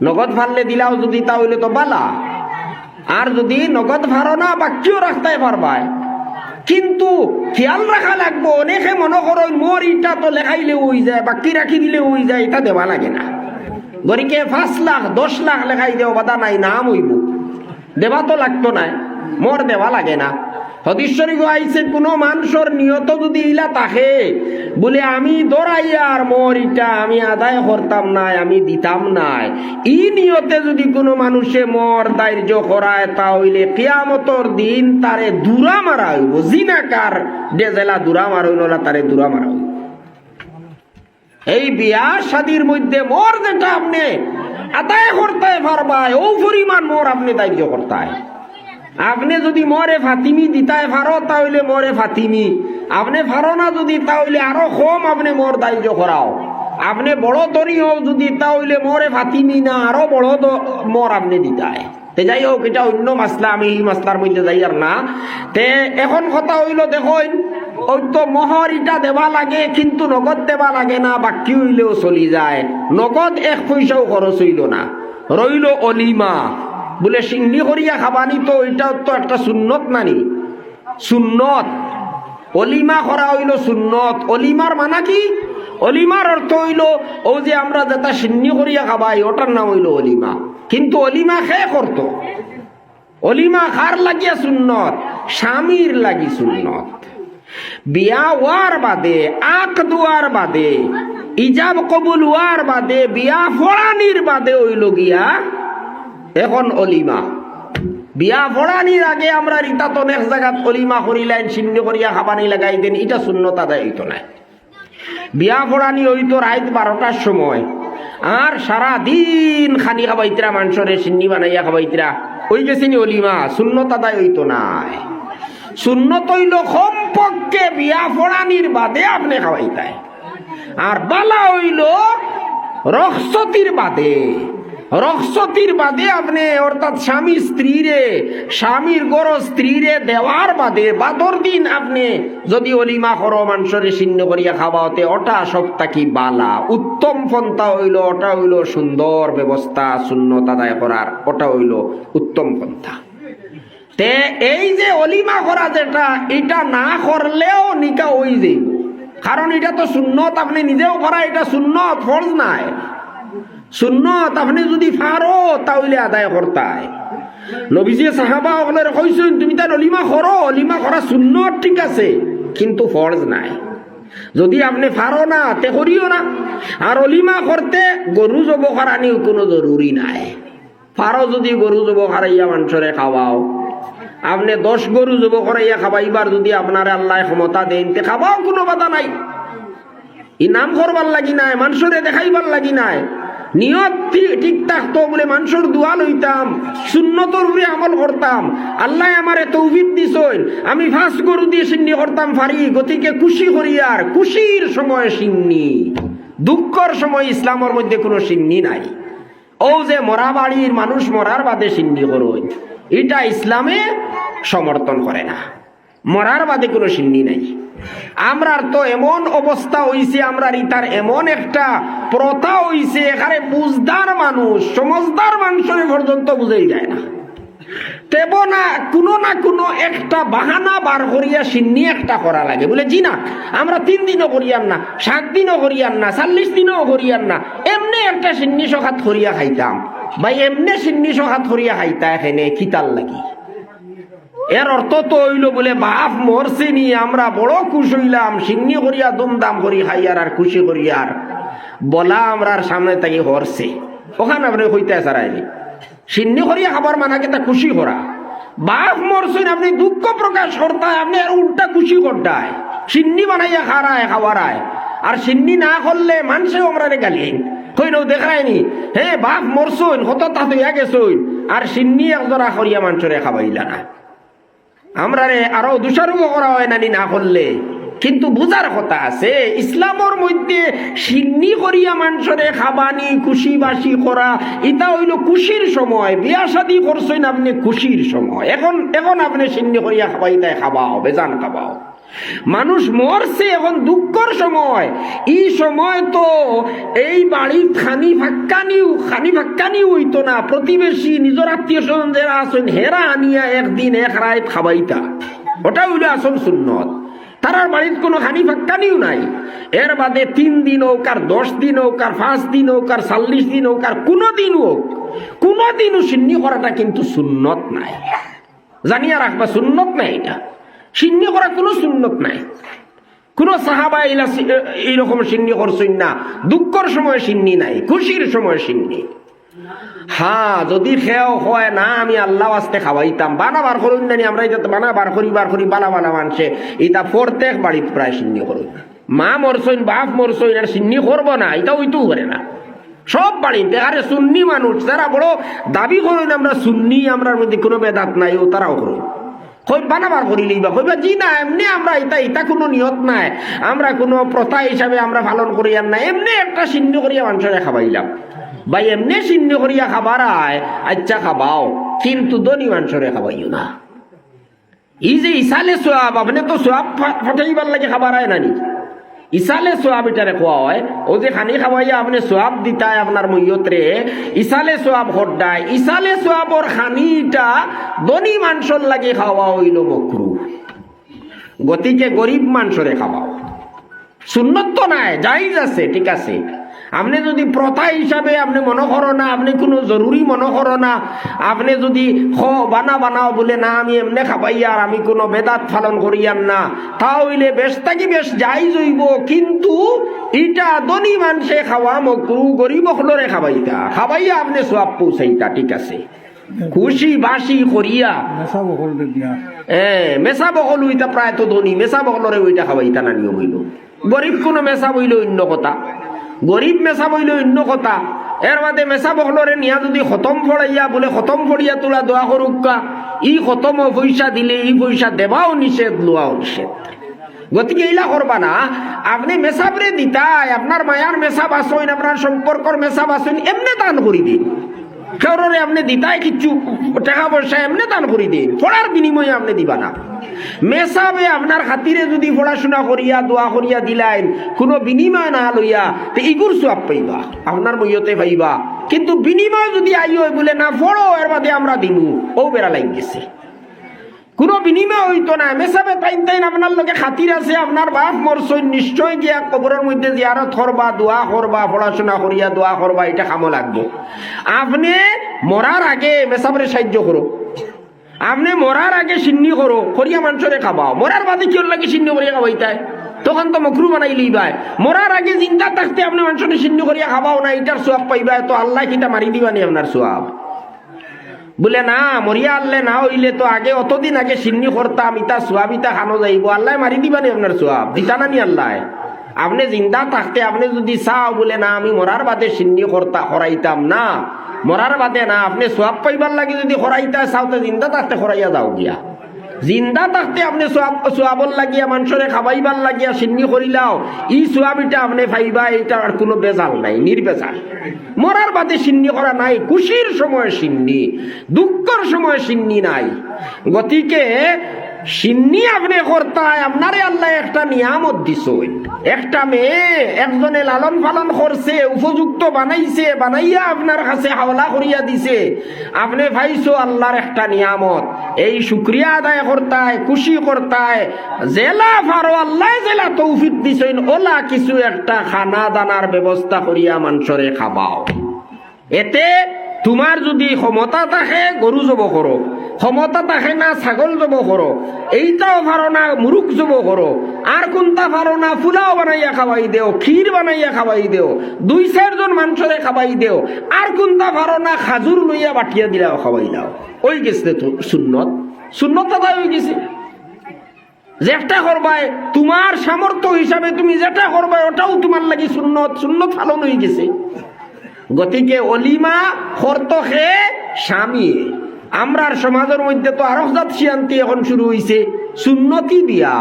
নগদ ফারলে দিলাও যদি তাহলে তো বালা, আর যদি নগদ ফারো না বাকিও রাখতে পারবাই, কিন্তু খেয়াল রাখা লাগবো। অনেকে মনে করো মোর ইটা তো লেখাইলে হয়ে যায়, বাকি রাখি দিলে হয়ে যায়, এটা দেওয়া লাগে না। গরিকে 5 লাখ 10 লাখ লেখাই দেও বাধা নাই, নাম হইব, দেওয়া তো লাগতো নাই, মোর দেওয়া লাগে না। হাদিস শরীফে আইছে কোন মানুষের নিয়ত যদি ইলা থাকে বলে আমি দৌড়াইয়ার মোর ইটা আমি আদায় করতাম নাই, আমি দিতাম নাই, ই নিয়তে যদি কোনো মানুষে মোর দায়িত্ব করায়, তাহলে কিয়ামতের দিন তারে দূরা মারা হইব। জিনাকার ডেজেলা দূরা মারইল না, তারে দূরা মারা হইব। এই বিয়া শাদির মধ্যে মোর যেটা আপনি আদায় করতে পারবাই, ও পরিমাণ মোর আপনি দায়িত্ব করতায়। আপনি যদি মরে ফাতিমি দিতায় ফারো, তাহলে মরে ফাতিমি, আপনি ফারো না যদি তাহলে আরো কম আপনি মোর দায়িত্ব করাও। আপনি বড় তরিও যদি তাহলে মরে ফাতিমি না, আরো বড় মোর আপনি দিতায়। তে যাই হোক, এটা অন্য মাসলা, আমি এই মাসলার মধ্যে যাই আর না। তে এখন কথা হইল দেখুন, ওই তো মোহর ইটা দেওয়া লাগে, কিন্তু নগদ দেওয়া লাগে না, বাকি হইলেও চলি যায়। নগদ 1 পয়সাও খরচ হইল না, রইল অলিমা বলে সিংনি করিয়া খাবানি, তো এটাও তো একটা সুন্নত নানি, সুন্নত। অলিমা করা হইল সুন্নত। অলিমার মানা কি? অলিমার অর্থ হইল ও যে আমরা যেটা সিন্নি করিয়া খাবাই ওটার নাম হইল অলিমা। কিন্তু অলিমা খেয়ে করত, অলিমা খার লাগিয়া সুন্নত, স্বামীর লাগি সুন্নত। বিয়া হওয়ার বাদে, আক দুয়ার বাদে, ইজাব কবুল হওয়ার বাদে, বিয়া ফড়ানির বাদে হইল গিয়া এখন অলিমা। বিয়া ফড়ানির আগে আমরা রিতাতন এক জায়গাত অলিমা করিলেন, সিন্নি করিয়া খাবানি লাগাই দেন, এটা সুন্নত আদায় হইতো না। বিয়া ফড়ানি হইতো রাত 12টার সময়, আর সারা দিন খানি খাবাইতরা, মানুষরে সিন্নি বানাইয়া খাবাইতরা, ওই গেছিনি অলিমা, সুন্নত আদায় হইতো না। সুন্নত হইল কমপক্ষে বিয়া ফড়ানির বাদে আপনি খাওয়াইতাই, আর বালা হইল রক্সতির বাদে। রক্সতির বাদে আপনি অর্থাৎ স্বামী স্ত্রীরে, স্বামীর গড় স্ত্রীরে দেওয়ার বাদে বাদর দিন আপনি যদি অলিমা করো মানুষরে সিন্ন করিয়া খাওয়াতে, ওটা সবটা কি বালা উত্তম পন্থা হইল, ওটা হইল সুন্দর ব্যবস্থা সুন্নত আদায় করার, ওটা হইল উত্তম পন্থা। তে এই যে অলিমা করা যেটা, এটা না করলেও নিকা হই যাইব, কারণ এটা তো সুন্নত, আপনি নিজেও করা, এটা সুন্নত, ফরজ নাই। সুন্নত আপনি যদি পারো তাহলে আদায় করতাই। নবীজি সাহাবা ওগুলোর কইছেন তুমি তার অলিমা করো, অলিমা করা সুন্নত ঠিক আছে, কিন্তু ফরজ নাই। যদি আপনি পারো না তে করিও না। আর অলিমা করতে গরু জব করানিও কোনো জরুরি নাই। পারো যদি গরু জব করাইয়া মানুষরে খাওয়াও, আপনি 10 গরু জব করাইয়া খাবাইবার যদি আপনার আল্লাহ ক্ষমতা দেন তে খাবাও, কোনো বাধা নাই। ইনাম করবার লাগি নাই, মানুষরে দেখাইবার লাগি নাই। নিয়ত ঠিক থাকতো বলে মানুষের দোয়া লইতাম, সুন্নতর উপরে আমল করতাম, আল্লাহ আমারে তৌফিক দিছেন, আমি 5 গরু দিয়ে সিন্নি করতাম পারি, গতিকে খুশি করিয়ার, খুশির সময় সিন্নি, দুঃখর সময় ইসলামের মধ্যে কোনো সিন্নি নাই। ও যে মরা বাড়ির মানুষ মরার বাদে সিন্নি করুন, এটা ইসলামে সমর্থন করে না। মরার বাদে কোনো সিন্নি নাই। আমরার তো এমন অবস্থা হইছে, আমরা ইতার এমন একটা প্রথা হইছে, এখানে বুঝদার মানুষ, সমজদার মানুষের পর্যন্ত বুঝাই যায় না। তেব না কোনো একটা বাহানা বার করিয়া সিন্নি একটা করা লাগে, বলে জি না আমরা 3 দিনও করিয়ান না, 7 দিনও করিয়ান না, 40 দিনও করিয়ান না, এমনি একটা সিন্নি সখাত করিয়া খাইতাম। ভাই এমনি সিন্নি সখাত করিয়া খাইতা এখানে খিতাল লাগি। এর অর্থ তো হইল বলে বাপ মরছে নি, আমরা বড় খুশি হইলাম, সিন্নি করিয়া দুমদাম করি খাইয়ার আর খুশি করিয়ার বলা আমরার সামনে তাকে হরছে, ওখানে আপনি হইতে সারাইনি। সিন্নি করিয়া খাবার মানাকে তা খুশি করা। বাপ মরছেন আপনি দুঃখ প্রকাশ করতায়, আপনি আর উল্টা খুশি করতায়, সিন্নি বানাইয়া খারায় খাওয়ারায়। আর সিন্নি না করলে মানুষেও আমরা গালিয়েন কইনও দেখায়নি, হ্যাঁ বাপ মরছেন কত তাতে গেছই, আর সিন্নি একজোড়া করিয়া মানুষরে খাবাইলা না। আমরা রে আরো দোষারোপ করা হয় নানি না করলে, কিন্তু বুঝার কথা আছে ইসলামের মধ্যে সিন্নি করিয়া মানুষরে খাবানি খুশি বাসি করা, এটা হইল খুশির সময়। বিয়া শাদী করছেন আপনি খুশির সময়, এখন আপনি সিন্নি করিয়া খাবাইতাই খাবাও, বেজান খাবাও। মানুষ মরছে এখন দুঃখর সময়, এই সময় তো এই বাড়ির খানি ফাক্কানিও হইতো না, প্রতিবেশী নিজের আত্মীয় স্বজন যারা আছেন হেরা আনিয়া একদিন এক রাত খাবাইতা, ওটা হইল আসল সুন্নত। তারার বাড়ির কোনো খানি ফাক্কানিও নাই। এর বাদে 3 দিন হোক আর 10 দিন হোক আর 5 দিন হোক আর 40 দিন হোক আর কোনো দিন হোক, কোনোদিনও সিন্নি করাটা কিন্তু সুন্নত নাই, জানিয়া রাখবা সুন্নত নাই। এটা সিন্নি করা কোনো সুন্নত নাই। কোন সাহাবা এইরকম সিন্নি করছেন না। দুঃখের সময় সিন্নি নাই, খুশির সময় সিন্নি। হ্যাঁ যদি খেয়াও হয় না আমি আল্লাহ আস্তে খাওয়াইতাম, বানা বার করুন জানি আমরা, এটা বানা বার করি বালা মানছে, এটা প্রত্যেক বাড়িতে প্রায় সিন্নি করুন। মা মরছেন বাপ মরছেন আর সিন্নি করবো না, এটা ওইটাও করে না সব বাড়িতে। আরে সুন্নি মানুষ যারা বড় দাবি করুন আমরা সুন্নি, আমরার মধ্যে কোনো বেদাত নাই, ও তারাও করুন কই বানাবার করিলেই বা কইবা জি না এমনি আমরা এটা কোনো নিয়ত নাই, আমরা কোনো প্রথা হিসাবে আমরা পালন করি আর না, এমনি একটা সিন্নি করিয়া মানুষের খাবাইলাম। ভাই এমনি সিন্নি করিয়া খাবার আয়, আচ্ছা খাবাও, কিন্তু ধনী মানুষরে খাবাইও না। এই যে ইসালে সোয়াব, আপনি তো সোয়াব ফাটাইবার লাগে খাবার আয় নানি, ইসালে সোয়াব এটারে খোয়া হয়। ও যে খানি খাওয়াইয়া আপনি সোয়াব দিতায় আপনার মইয়তরে, ইসালে সোয়াব হড্ডায়, ইসালে সোয়াবর খানিটা ধনী মানুষের লাগে খাওয়া হইল মকরু। গতিকে গরিব মানুষরে খাওয়াও। সুন্নত তো নাই, জায়েজ আছে, ঠিক আছে। আপনি যদি প্রথা হিসাবে আপনি মনে করো না, আপনি কোনো জরুরি মনে করো না, আপনি যদি বানাও বলে না আমি এমনি খাবাই আর আমি কোনো বেদাত পালন করিয়ান না, তাহলে বেশ থাকি বেশ জায়েজ হইব। কিন্তু এটা ধনী মানুষে খাওয়া মকরু, গরিব হলরে খাবাইয়া আপনি সওয়াব পৌঁছাইতা, ঠিক আছে। খুশি বাসি করিয়া মেসা বকল হইতা প্রায় তো ধনী, মেসা বকলরে ওইটা খাবাইতা না নিয়ম হইল। গরিব কোনো মেসা বইল অন্য কথা, গরিব মেসা বইল অন্য কথা। এর বাদে মেসা বকলরে নিয়া যদি খতম ফড়াইয়া বলে খতম ফড়িয়া তোলা দোয়া করুকা, ই খতম পয়সা দিলে ই পয়সা দেবাও নিষেধ, লোয়াও নিষেধ। গতিকে এইলা করবা না। আপনি মেসাবরে দিতাই, আপনার মায়ার মেসাব আসইন, আপনার সম্পর্কর মেসাব আসইন, এমনি দান করি দিন। কেউরে আপনি দিতাই কিছু টাকা পয়সা এমনি দান করি দিন, পড়ার বিনিময়ে আপনি দিবা না। মেসাবে আপনার খাতিরে যদি পড়াশোনা করিয়া দোয়া করিয়া দিলাইন, কোনো বিনিময় না লইয়া, তো ইগুর সওয়াব পাইবা, আপনার বইয়তে পাইবা। কিন্তু বিনিময় যদি আইও বলে না পড়ো এর বাদে আমরা দিমু, ও বেড়া লাগ গেছে। কোনো বিনিময় হইতো না। মেসাবে তাইন আপনার লোকে খাতির আছে, আপনার বাপ মরছই, নিশ্চয় গিয়া কবরের মধ্যে জিয়ারত করবা, দোয়া করবা, পড়াশোনা করিয়া দোয়া করবা, এটা কামো লাগবো। আপনি মরার আগে মেসাবরে সাহায্য করো, আপনি মরার আগে সিন্নি করো, করিয়া মানুষরে খাবাও। মরার বাদে কি লাগে সিন্নি করিয়া খাবাইতাই, তখন তো মকরু বানাই লইবাই। মরার আগে জিন্দা থাকতে আপনি মানুষরে সিন্নি করিয়া খাবাও না, এটার সওয়াব পাইবা। তো আল্লাহ কিটা মারি দিবানি আপনার সওয়াব? বলে না মরিয়া আল্লে না হইলে তো আগে অতদিন আগে সিন্নি করতাম, ইটা সোয়াব ইটা খানো যাইব, আল্লাহ মারি দিবানি আপনার সোয়াব? দিতা নানি আল্লাহ? আপনি জিন্দা থাকতে আপনি যদি চাও বলে না আমি মরার বাদে সিন্নি করাইতাম না, মরার বাদে না, আপনি সোয়াব পাইবার লাগে যদি করাইতা চাও তো জিন্দা থাকতে করাইয়া যাও গিয়া। জিন্দা থাকতে আপনি সোয়াবর লাগিয়া মানুষরে খাবাইবার লাগিয়া সিন্নি করিলাও, ই সোয়াব এটা আপনি পাইবা, এটা আর কোনো বেজাল নাই, নির্বেজাল। মরার বাদে সিন্নি করা নাই, খুশির সময় সিন্নি, দুঃখের সময় সিন্নি নাই। গতিকে সিন্নি আপনি করতায়, আপনারে আল্লাহ একটা নিয়ামত দিছই। একটা মেয়ে একজনে লালন পালন করছে, উপযুক্ত বানাইছে, বানাইয়া আপনার কাছে হাওলা করিয়া দিছে, আপনি পাইছো আল্লাহর একটা নিয়ামত। এই শুকরিয়া আদায় করতায়, খুশি করতায়, জেলা পারো আল্লাহ জেলা তৌফিক দিছেন, ওলা কিছু একটা খানা দানার ব্যবস্থা করিয়া মানুষরে খাবাও। এতে তোমার যদি ক্ষমতা থাকে গরু জব করো, ক্ষমতা থাকে না ছাগল জব করো, এইটাও পারো না মুরুখ জব করো, আর কোনটা পারো না ফুলাও বানাইয়া খাওয়াই দেও, ক্ষীর বানাইয়া খাওয়াই দেও, 2-4 মানুষরে খাওয়াই দেও, আর কোনটা পারো না খাজুর লইয়া বাটিয়া দিলাও খাওয়াই দাও। ওই গেছে তো সুন্নত, সুন্নত দাদা হয়ে গেছে। যেটা করবাই তোমার সামর্থ্য হিসাবে, তুমি যেটা করবাই ওটাও তোমার লাগি সুন্নত, সুন্নত পালন হয়ে গেছে। গতিকে অলিমা খরতকে স্বামী, আমরার সমাজের মধ্যে তো আরো জাত শিয়ান্তি এখন শুরু হয়েছে, সুন্নতি বিয়া।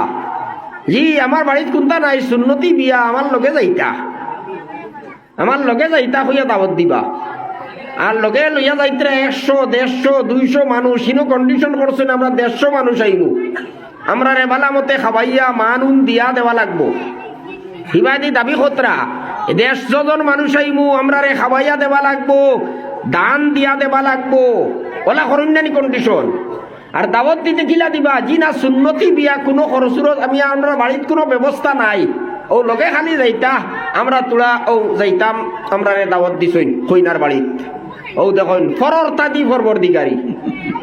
জি আমার বাড়িতে কোনটা নাই, সুন্নতি বিয়া, আমার লগে যাইতা, আমার লগে যাইতা হইয়া দাওয়াত দিবা। আর লগে লইয়া যাইতে 100, 150, 200 মানুষ, ইনো কন্ডিশন করছেন আমরা 150 মানুষ আইব, আমরা রেবালা মতে খাবাইয়া মানুন দিয়া দেওয়া লাগবো। হিবাদি দাবি খতরা 150 জন মানুষ আইমু, আমরা রে খাবাইয়া দেওয়া লাগবো, দান দিয়া দেওয়া লাগবো, ওলা করুণানি কন্ডিশন। আর দাওয়াত দিতে কিলা দিবা? জি না সুন্নতি বিয়া, কোনো খরচুরত আমি আমরা বাড়িত কোনো ব্যবস্থা নাই, ও লগে খালি যাইতা, আমরা তোরা ও যাইতাম, আমরা রে দাওয়াত দিছই কইনার বাড়িত। ও দেখুন ফররতা দি ফরবর্দিগারি,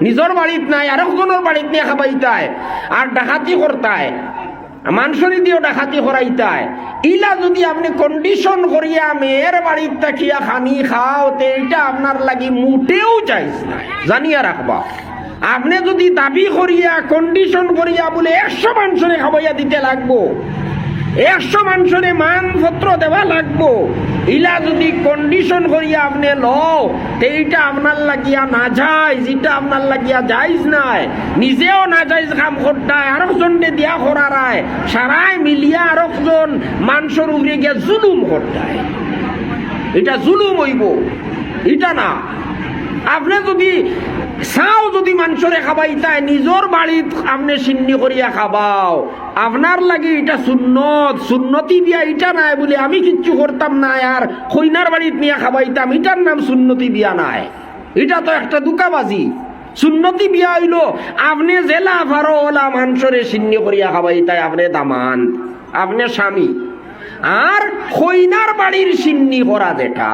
নিজের বাড়িত নাই আরেকজনের বাড়িত নিয়ে খাবাইতায়, আর ডাকাতি করতায়, মানুষের দিয়েও ডাকাতি করাইতায়। ইলা যদি আপনি কন্ডিশন করিয়া মেয়ের বাড়ির তাকিয়া খানি খাও, এইটা আপনার লাগি মুটেও চাইছে না, জানিয়া রাখবা। আপনি যদি দাবি করিয়া কন্ডিশন করিয়া বলে 100 মানুষরে খাবাইয়া দিতে লাগবো, 100 মানুষরে মানপত্র দেওয়া লাগবো, ইলা যদি কন্ডিশন করিয়া আপনি লও, এইটা আপনার লাগিয়া না যাইজ, এটা আপনার লাগিয়া যাইজ নাই, নিজেও না যাইজ কাম করতায়, আরেকজনকে দিয়া করারায়, সারাই মিলিয়া আরেকজন মানুষের উপরে গিয়া জুলুম করতায়, এটা জুলুম হইব, এটা না। আপনি যদি চাও যদি মানুষরে খাবাইতায়, নিজের বাড়িত আপনি সিন্নি করিয়া খাবাও, আপনার লাগে এটা সুন্নত, সুন্নতি বিয়া এটা নাই বলে আমি কিচ্ছু করতাম না আর কইনার বাড়িত নিয়ে খাবাইতাম, এটার নাম সুন্নতি বিয়া নাই, এটা তো একটা দুকাবাজি। সুন্নতি বিয়া হইল আপনি জেলা ভারো ওলা মাংসরে সিন্নি করিয়া খাবাই তাই আপনি দামান আপনি স্বামী। আর কইনার বাড়ির সিন্নি করা যেটা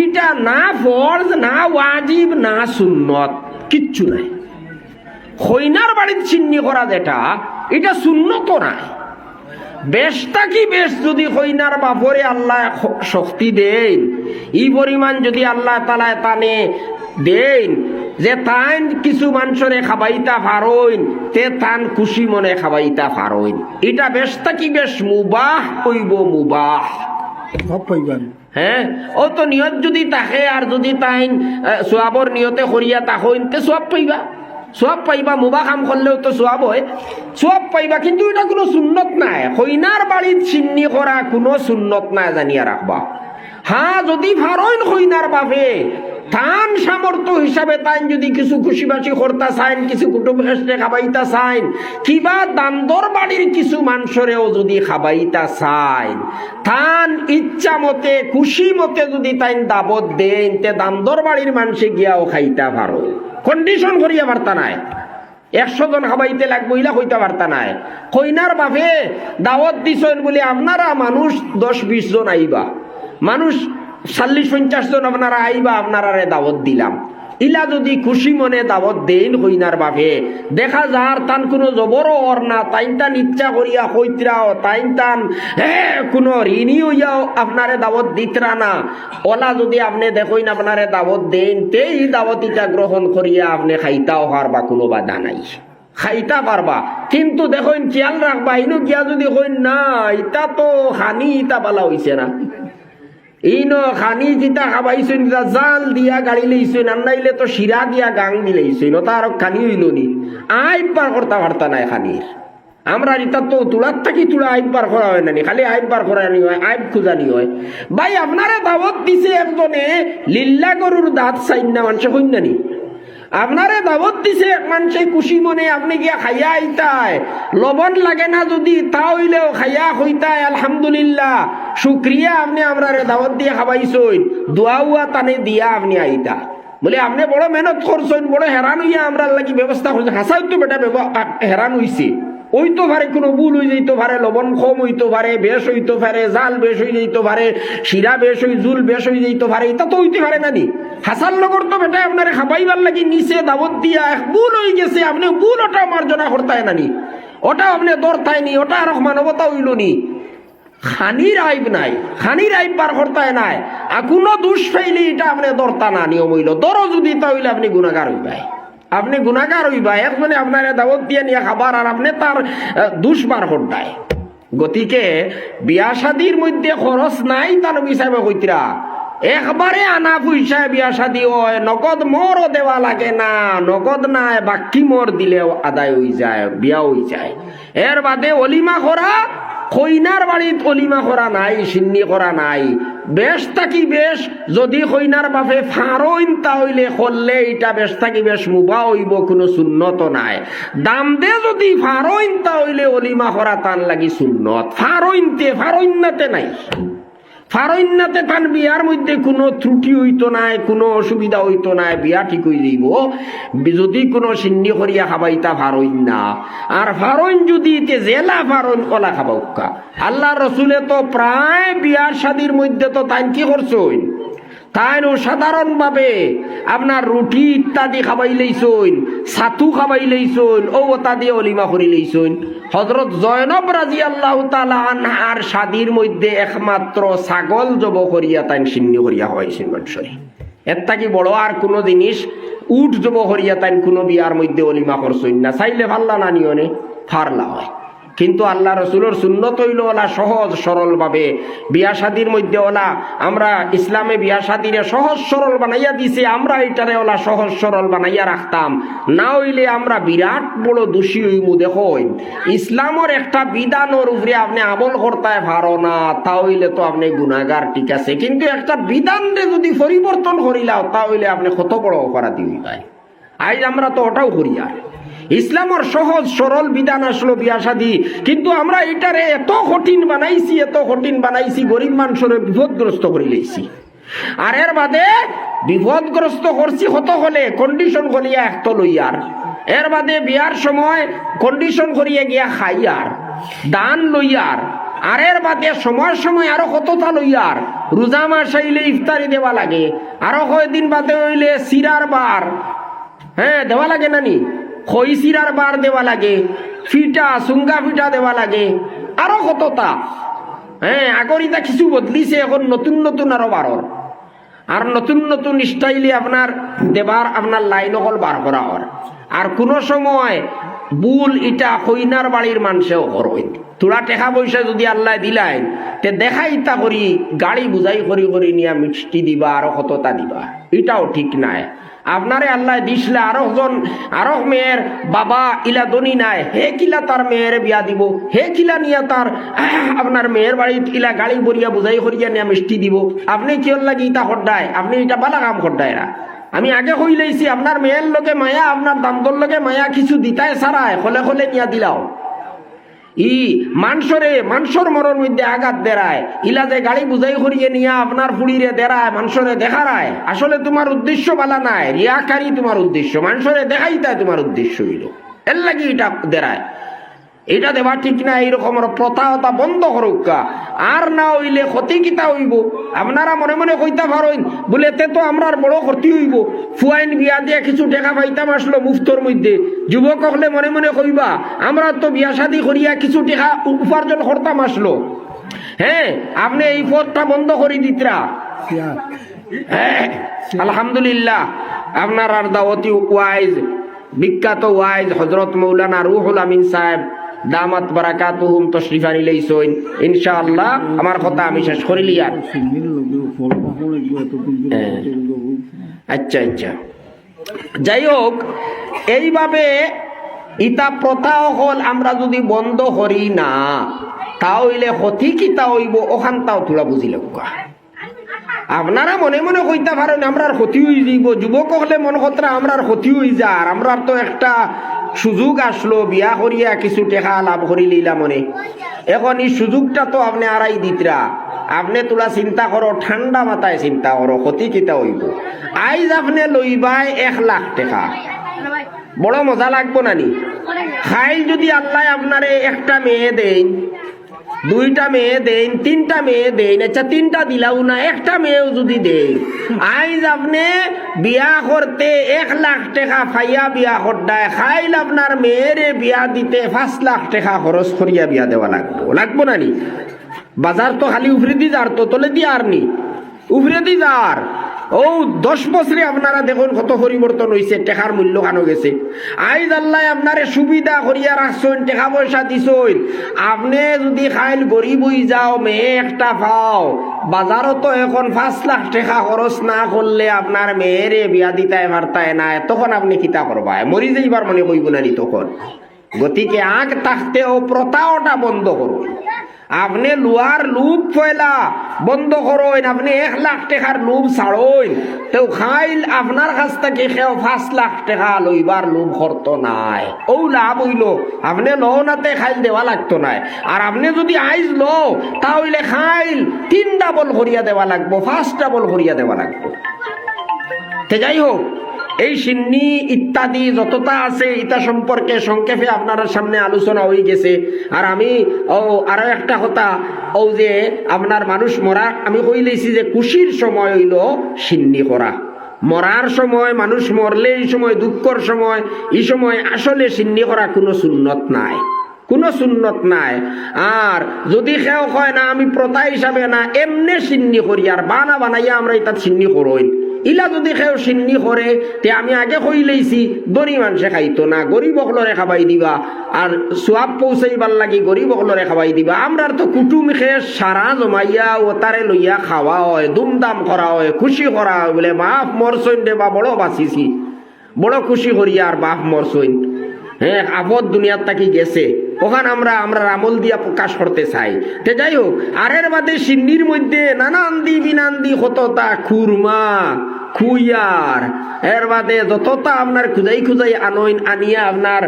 এটা না ফরজ না ওয়াজিব না সুন্নত কিচ্ছু নাই। কইনার বাড়ির সিন্নি করা যেটা এটা সুন্নত নাই। বেশটা কি বেশ যদি কইনার বাপরে আল্লাহ শক্তি দেন, এই পরিমাণ যদি আল্লাহ তাআলা তানে দেন যে তান কিছু মানুষরে খাবাইতা পারইন, তে তান খুশি মনে খাবাইতা পারইন, এটা বেশটা কি বেশ মুবাহ হইব, মুবাহ হ্যাঁ। ও তো নিয়ত যদি তাকে আর যদি তাইন সোয়াবর নিয়তে করিয়া তাহইন তে সোয়াব পাইবা, সোয়াব পাইবা। মুবাহ কাম করলেও তো সোয়াব হয়, সোয়াব পাইবা। কিন্তু এটা কোনো সুন্নত নাই। কইনার বাড়ির সিন্নি করা কোনো সুন্নত নাই, জানিয়া রাখবা। হ্যাঁ, যদি ফারইন কইনার বাপে তান সামর্থ্য হিসাবে তাই যদি কিছু খুশিবাসি করতা চাইন, কিছু কুটুম হেসে খাবাইতা চাইন, কিবা দান্দর বাড়ির কিছু মানুষরেও যদি খাবাইতা চাইন, তান ইচ্ছা মতে খুশি মতে যদি তাই দাবত দেন, তে দান্দর বাড়ির মানুষে গিয়াও খাইতা পারো। কন্ডিশন করিয়া পারতা নাই 100 জন খাবাইতে লাগবো ইলা হইতে পারতা নাই। কইনার বাপে দাওয়াত দিছেন বলে আপনারা মানুষ 10-20 জন আইবা, মানুষ 40-50 জন আপনারা আইবা, আপনারা দাওয়াত দিলাম, ইলা যদি খুশি মনে দাওয়াত দেন কইনার বাপে, দেখা যার তান কোনো জবর ওর না, তাইন তান ইচ্ছা করিয়া কইতরাও, তাইন তান কোনো ঋণী হইয়াও আপনারে দাওয়াত দিতরা না। ওলা যদি আপনি দেখইন আপনারে দাওয়াত দেন, তেই দাওয়াত ইটা গ্রহণ করিয়া আপনি খাইতাও পারবা, কোনো বাধা নাই, খাইতা পারবা। কিন্তু দেখইন খেয়াল রাখবা, ইনো গিয়া যদি কইন না ইটা তো খানি ইটা বালা হইছে না, ইনো খানি যেটা খাবাইছেন জাল দিয়া গাড়ি লইছেন, আর নাইলে তো শিরা দিয়া গাং দিলেইছেন, ওটা আর খানি হইল নি, আইবার করতে পারতা নাই খানির। আমরা এটা তো তুলার থাকি তুলা আইবার করা হয় না, খালি আইবার করা নি হয়, আইব খুঁজানি হয়। ভাই আপনারে দাওয়াত দিছে একজনে লিল্লা গরুর দাঁত চাইন না, মানুষে কইন না নি, আপনারে দাওয়াত দিছে এক মানুষে খুশি মনে, আপনি গিয়া খাইয়া আইতায়, লবণ লাগে না যদি তা হইলেও খাইয়া হইতায় আলহামদুলিল্লাহ শুক্রিয়া, আপনি আপনারে দাওয়াত দিয়ে খাবাইছেন, দোয়া উয়া তানে দিয়া আপনি আইতা। বলে আপনি বড় মেহনত করছেন, বড় হেরান হইয়া আমরা লাগি ব্যবস্থা করছেন। হাসাই তো বেটা হেরান হইছে, ওই তো পারে কোনো ভুল হয়ে যাইতে পারে, লবণ কম হইতে পারে, বেশ হইতে পারে, জাল বেশ হয়ে যাইতে পারে, শিরা বেশ হই, জুল বেশ হয়ে যাইতে পারে, এটা তো হইতে পারে না নি। হাসার লগর তো বেটা আপনার খাবাইবার লাগি নিচে দাওয়াত দিয়া ভুল হয়ে গেছে, আপনি ভুল ওটা মার্জনা করতায় না নি, ওটা আপনি দরতায় নি, ওটা আর মানবতা হইল নি। খানির আইব নাই, খানির আইব বার করতায় নাই, আর কোনো দোষ পাইলে এটা আপনি দরতা না, নিয়ম হইল দরও যদি তা হইলে আপনি গুণাগার হইবাই, আপনি গুণাগার হইবা। একজনে আপনার দাওয়াত দিয়ে নিয়ে খাবার আর আপনি তার দুষ্বার হড্ডায়। গতিকে বিয়া শাদির মধ্যে খরচ নাই তার হিসাবে কইতরা, একবারে আনা পয়সায় বিয়া শাদি হয়, নগদ মোরও দেওয়া লাগে না, নগদ নাই বাকি মোর দিলেও আদায় হয়ে যায়, বিয়া হয়ে যায়। এর বাদে অলিমা করা, কইনার বাড়িত অলিমা করা নাই, সিন্নি করা নাই। বেশ থাকি বেশ যদি কইনার বাপে ফারইন তাহলে করলে এটা বেশ থাকি বেশ মুবা হইব, কোনো সুন্নত নাই। দাম দে যদি ফারইন তাহলে অলিমা করা তান লাগি সুন্নত, ফারইনাতে নাই, ফারইনাতে তান বিয়ার মধ্যে কোনো ত্রুটি হইতো নাই, কোনো অসুবিধা হইতো নাই, বিয়া ঠিক হয়ে যাইব যদি কোনো সিন্নি করিয়া খাবাইতা ফারইন না। আর ফারইন যদি জেলা ফারইন কলা খাবাউকা, আল্লাহ রসুলে তো প্রায় বিয়ার শাদির মধ্যে তো তাই কি করছেন, তাই সাধারণ ভাবে আপনার রুটি ইত্যাদি খাবাই লইছেন, ছাতু খাবাই লইছেন, ও ওটা দিয়ে অলিমা করি লইছেন। হযরত জয়নব রাদিয়াল্লাহু তাআলা আনহার শাদির মধ্যে একমাত্র ছাগল জব করিয়া তাই সিন্নি করিয়া হয়েছেন মানুষের। এর থাকি বড় আর কোনো জিনিস উঠ জব করিয়া তাই কোনো বিয়ার মধ্যে অলিমা করছেন না। চাইলে ফাল্লা না নিয়নে ফারলা হয়, কিন্তু আল্লাহ রসুলের সুন্নত হইল ওলা সহজ সরল ভাবে বিয়া শাদির মধ্যে ওলা, আমরা ইসলামে বিয়া শাদিরে সহজ সরল বানাইয়া দিছে, আমরা এটারে ওলা সহজ সরল বানাইয়া রাখতাম না, হইলে আমরা বিরাট বড় দোষী হইমু। দেখো ইসলামের একটা বিধানের উপরে আপনি আমল করতে পারো না, তাহলে তো আপনি গুনাহগার, ঠিক আছে, কিন্তু একটা বিধানরে যদি পরিবর্তন করিলাও তাহলে আপনি কত বড় অপরাধী হইবাই। আজ আমরা তো ওটাও করি, আর ইসলামের সহজ সরল বিধান আসলো বিয়া শাদী, কিন্তু আমরা এটারে এত কঠিন বানাইছি, এত কঠিন বানাইছি, গরিব মানুষের বিপদগ্রস্ত করে লইছি। আর এর বাদে বিপদগ্রস্ত করছি হত হলে কন্ডিশন করিয়া একতো লইয়ার, এর বাদে বিয়ার সময় কন্ডিশন করিয়া গিয়া খাইয়ার, দান লইয়ার, আর এর বাদে সময় সময় আরো কতটা লইয়ার, রোজা মাস আইলে ইফতারি দেওয়া লাগে, আরো কয়দিন বাদে হইলে সিরার বার, হ্যাঁ দেওয়া লাগে নানি, খই সিরার বার দেওয়া লাগে, ফিটা সুঙ্গা ফিটা দেওয়া লাগে, আরো কতটা। হ্যাঁ আগরিতা কিছু বদলিছে, এখন নতুন নতুন আরো বারর, আর নতুন নতুন স্টাইলে আপনার দেবার আপনার লাইন হল বার করা হর। আর কোন সময় বুল ইটা কইনার বাড়ির মানুষেও করই, তোরা টেকা পয়সা যদি আল্লাহ দিলাই তে দেখা ইটা করি গাড়ি বুঝাই করি করি নিয়া মিষ্টি দিবা আরো কতটা দিবা, এটাও ঠিক নাই। আপনারে আল্লাহ দিসলে আরো মেয়ের বাবা ইলা দনি নাই, হে কিলা তার মেয়ের বিয়া দিব, হে কিলা নিয়া তার আপনার মেয়ের বাড়িত ইলা গাড়ি বরিয়া বুঝাই করিয়া নিয়া মিষ্টি দিব। আপনি কিয়র লাগি ইটা হড্ডায়, আপনি এটা বালা কাম হড্ডায় না। আমি আগে কইলেছি আপনার মেয়ের লোকে মায়া, আপনার দামদর লোকে মায়া কিছু দিতায় সারায় হলে হলে নিয়া দিলাও। ই মানসর মরর মধ্যে আঘাত দেরায়, ইলা যে গাড়ি বুঝাই করিয়ে নিয়া আপনার ফুড়িরে দেরায়, মানুষরে দেখারায়, আসলে তোমার উদ্দেশ্য বালা নাই, রিয়াকারী তোমার উদ্দেশ্য, মানুষরে দেখাইতায় তোমার উদ্দেশ্য হইল, এর লাগি এটা দেরায়। এটা দেওয়া ঠিক না, এইরকম প্রথাটা বন্ধ করুকা। আর না হইলে ক্ষতি কিতা হইব, আপনারা মনে মনে কইতা পারেন বলে তে তো আমরার বড় ক্ষতি হইব, ফুয়াইন বিয়া দিয়া কিছু টাকা পাইতাম আসলো মুফতর মধ্যে, যুবক হলে মনে মনে কইবা আমরা তো বিয়া শাদী করিয়া কিছু টাকা উপার্জন করতাম আসলো। হ্যাঁ আপনি এই পথটা বন্ধ করে দিতরা। হ্যাঁ আলহামদুলিল্লাহ, আপনার আর দাওয়াতি ওয়াইজ বিখ্যাত ওয়াইজ হযরত মাওলানা রুহুল আমিন সাহেব দামাত বারাকাতুহুম তশরিফ আনিলাইছেন। ইনশাআল্লাহ আমার কথা আমি শেষ করিলি। আর আচ্ছা আচ্ছা, যাই হোক, এইভাবে ইতা প্রথা হল আমরা যদি বন্ধ করি না তাহলে ক্ষতি কিতা হইব ওখানটাও তোরা বুঝিল। আপনারা মনে মনে কইতে পারেন আমরার ক্ষতি হয়ে যাইব, যুবক হলে মনে কতরা আমরার ক্ষতি হয়ে যার, আমরার তো একটা সুযোগ আসলো বিয়া করিয়া কিছু টাকা লাভ করি লইলা মনে, এখন এই সুযোগটা তো আপনি আড়াই দিতরা। আপনি তোলা চিন্তা করো, ঠান্ডা মাথায় চিন্তা করো ক্ষতি কিতা হইব। আইজ আপনি লইবাই 1 লাখ টাকা, বড় মজা লাগবো নানি? খাইল যদি আল্লাহ আপনারে একটা মেয়ে দেন, 2টা মেয়ে দেন, 3টা মেয়ে দেন, আচ্ছা 3টা দিলাও না, একটা মেয়েও যদি দেন, আইজ আপনি বিয়া করতে 1 লাখ টাকা ফাইয়া বিয়া করডায়, খাইল আপনার মেয়েরে বিয়া দিতে 5 লাখ টাকা খরচ করিয়া বিয়া দেওয়া লাগবো নানি? বাজার তো খালি উফরে দি যার, তো তলে দি আর নি উফরে দি যার। ও 10 বছরে আপনারা দেখুন কত পরিবর্তন হয়েছে, টাকার মূল্য কানো গেছে। আইজ আল্লাহ আপনারে সুবিধা করিয়া রাখছেন, টাকা পয়সা দিছেন, আপনি যদি খাইল গরিব হয়ে যাও, মেয়ে একটা পাও, বাজারও তো এখন 5 লাখ টাকা খরচ না করলে আপনার মেয়েরে বিয়া দিতায় পারতায় না, তখন আপনি কিতা করবা? মরি যাইবার মনে কইব নানি তখন? গতিকে আগ থাকতেও প্রথাওটা বন্ধ করুন। আপনি লুয়ার লুপ ফয়লা বন্ধ করেন, আপনি 1 লাখ টাকার লুপ ছাড়েন, তো খাইল আপনার কাছ থেকে কেউ 5 লাখ টাকা লইবার লুপ করতো নাই, ও লাভ হইল। আপনি লো নাতে খাইল দেওয়া লাগতো নাই, আর আপনি যদি আইজ লো তাহলে খাইল 3 ডাবল করিয়া দেওয়া লাগবো, 5 ডাবল করিয়া দেওয়া লাগবো। তে যাই হোক, এই সিন্নি ইত্যাদি যতটা আছে এটা সম্পর্কে সংক্ষেপে আপনার সামনে আলোচনা হয়ে গেছে। আর আমি আরো একটা কথা, ও যে আপনার মানুষ মরা, আমি কইলেছি যে খুশির সময় হইল সিন্নি করা, মরার সময় মানুষ মরলে এই সময় দুঃখর সময়, এই সময় আসলে সিন্নি করা কোনো সুন্নত নাই, কোনো সুন্নত নাই। আর যদি কেউ কয় না আমি প্রথা হিসাবে না এমনি সিন্নি করি আর বানাইয়া আমরা এটা সিন্নি করই, ইলা যদি কেউ সিন্নি করে তে আমি আগে কইলেইছি দরি মানুষে খাইতো না, গরিব হলরে খাবাই দিবা, আর সোয়াব পৌঁছাইবার লাগি গরিব হলরে খাবাই দিবা। আমরার তো কুটুম খেয়ে সারা জমাইয়া ও তারে লইয়া খাওয়া হয়, দুমদাম করা হয়, খুশি করা হয়, বলে বাপ মরছইন রে বা বড় বাঁচিছি, বড় খুশি করি আর বাপ মরছইন। হ্যাঁ আপদ দুনিয়ার তাকি গেছে, ওখানে আমরা আমল দিয়া প্রকাশ করতে চাই। তে যাই হোক, আরের বাদে সিন্নির মধ্যে নানান্দি বিনান্দি কতটা খুরমা খুইয়ার, এর বাদে যতটা আপনার খুজাই আনিয়া আপনার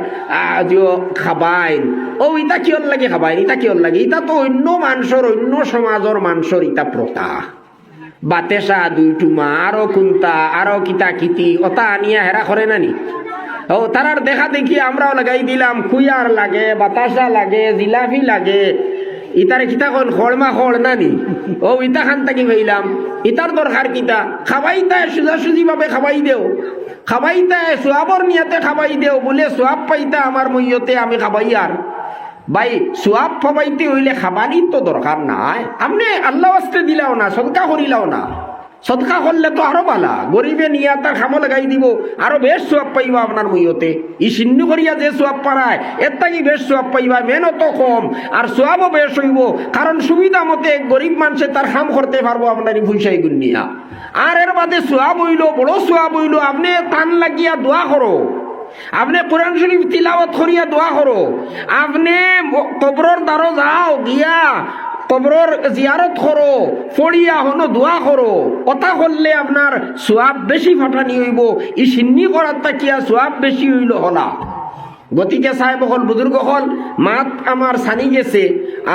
খাবাইন, ও ইটা কিয়র লাগে খাবাইন, ইটা কিয়র লাগে? ইটা তো অন্য মানুষের, অন্য সমাজের মানুষের ইটা প্রথা। বাতেসা দুই টুমা আরো কুন্তা আরো কিতা কিতি ওটা আনিয়া হেরা করে নানি ও তারার দেখা দেখি আমরাও লাগাই দিলাম খুয়ার লাগে বাতাসা লাগে জিলাপি লাগে ইতারে কিতা কোন খড়মা খড় নানি ও ইতা খান তাকি ভাইলাম ইতার দরকার কিতা খাবাইতায় সোজাসুজি ভাবে খাবাই দেও খাবাইতায় সোয়াবর নিয়াতে খাবাই দেও বলে সোয়াব পাইতা আমার মইয়তে আমি খাবাই আর ভাই সোয়াব পাবাইতে হইলে খাবারই তো দরকার নাই আপনি আল্লাহ আস্তে দিলাও না সদকা করিলাও না সদকা করলে তো আরো ভালা গরিবে নিয়ে তার খামো লাগাই দিব আরো বেশ সোয়াব পাইবা আপনার মইয়তে ই সিন্নু করিয়া যে সোয়াব পারায় এর থাকি বেশ সোয়াব পাইবা মেহনত কম আর সোয়াবও বেশ হইব কারণ সুবিধা মতে গরিব মানুষে তার খাম করতে পারবো আপনার পয়সাই গুনিয়া আর এর বাদে সোয়াব হইল বড় সোয়াব হইল আপনি টান লাগিয়া দোয়া করো আপনি কোরআন শরীফ তিলাওয়াত করিয়া দোয়া করো আপনি কবরের দ্বারো যাও গিয়া কবরের জিয়ারত করো ফড়িয়া হনো দোয়া করো কথা করলে আপনার সোয়াব বেশি ফাটানি হইব ই সিন্নি করার তাকিয়া সোয়াব বেশি হইল হলা গতিকে সাহেব হল বুজুর্গ হল মাত আমার সানি গেছে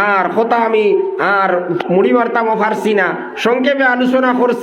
আর কথা আমি আর মুড়ি মারতামও পারছি না সংক্ষেপে আলোচনা করছি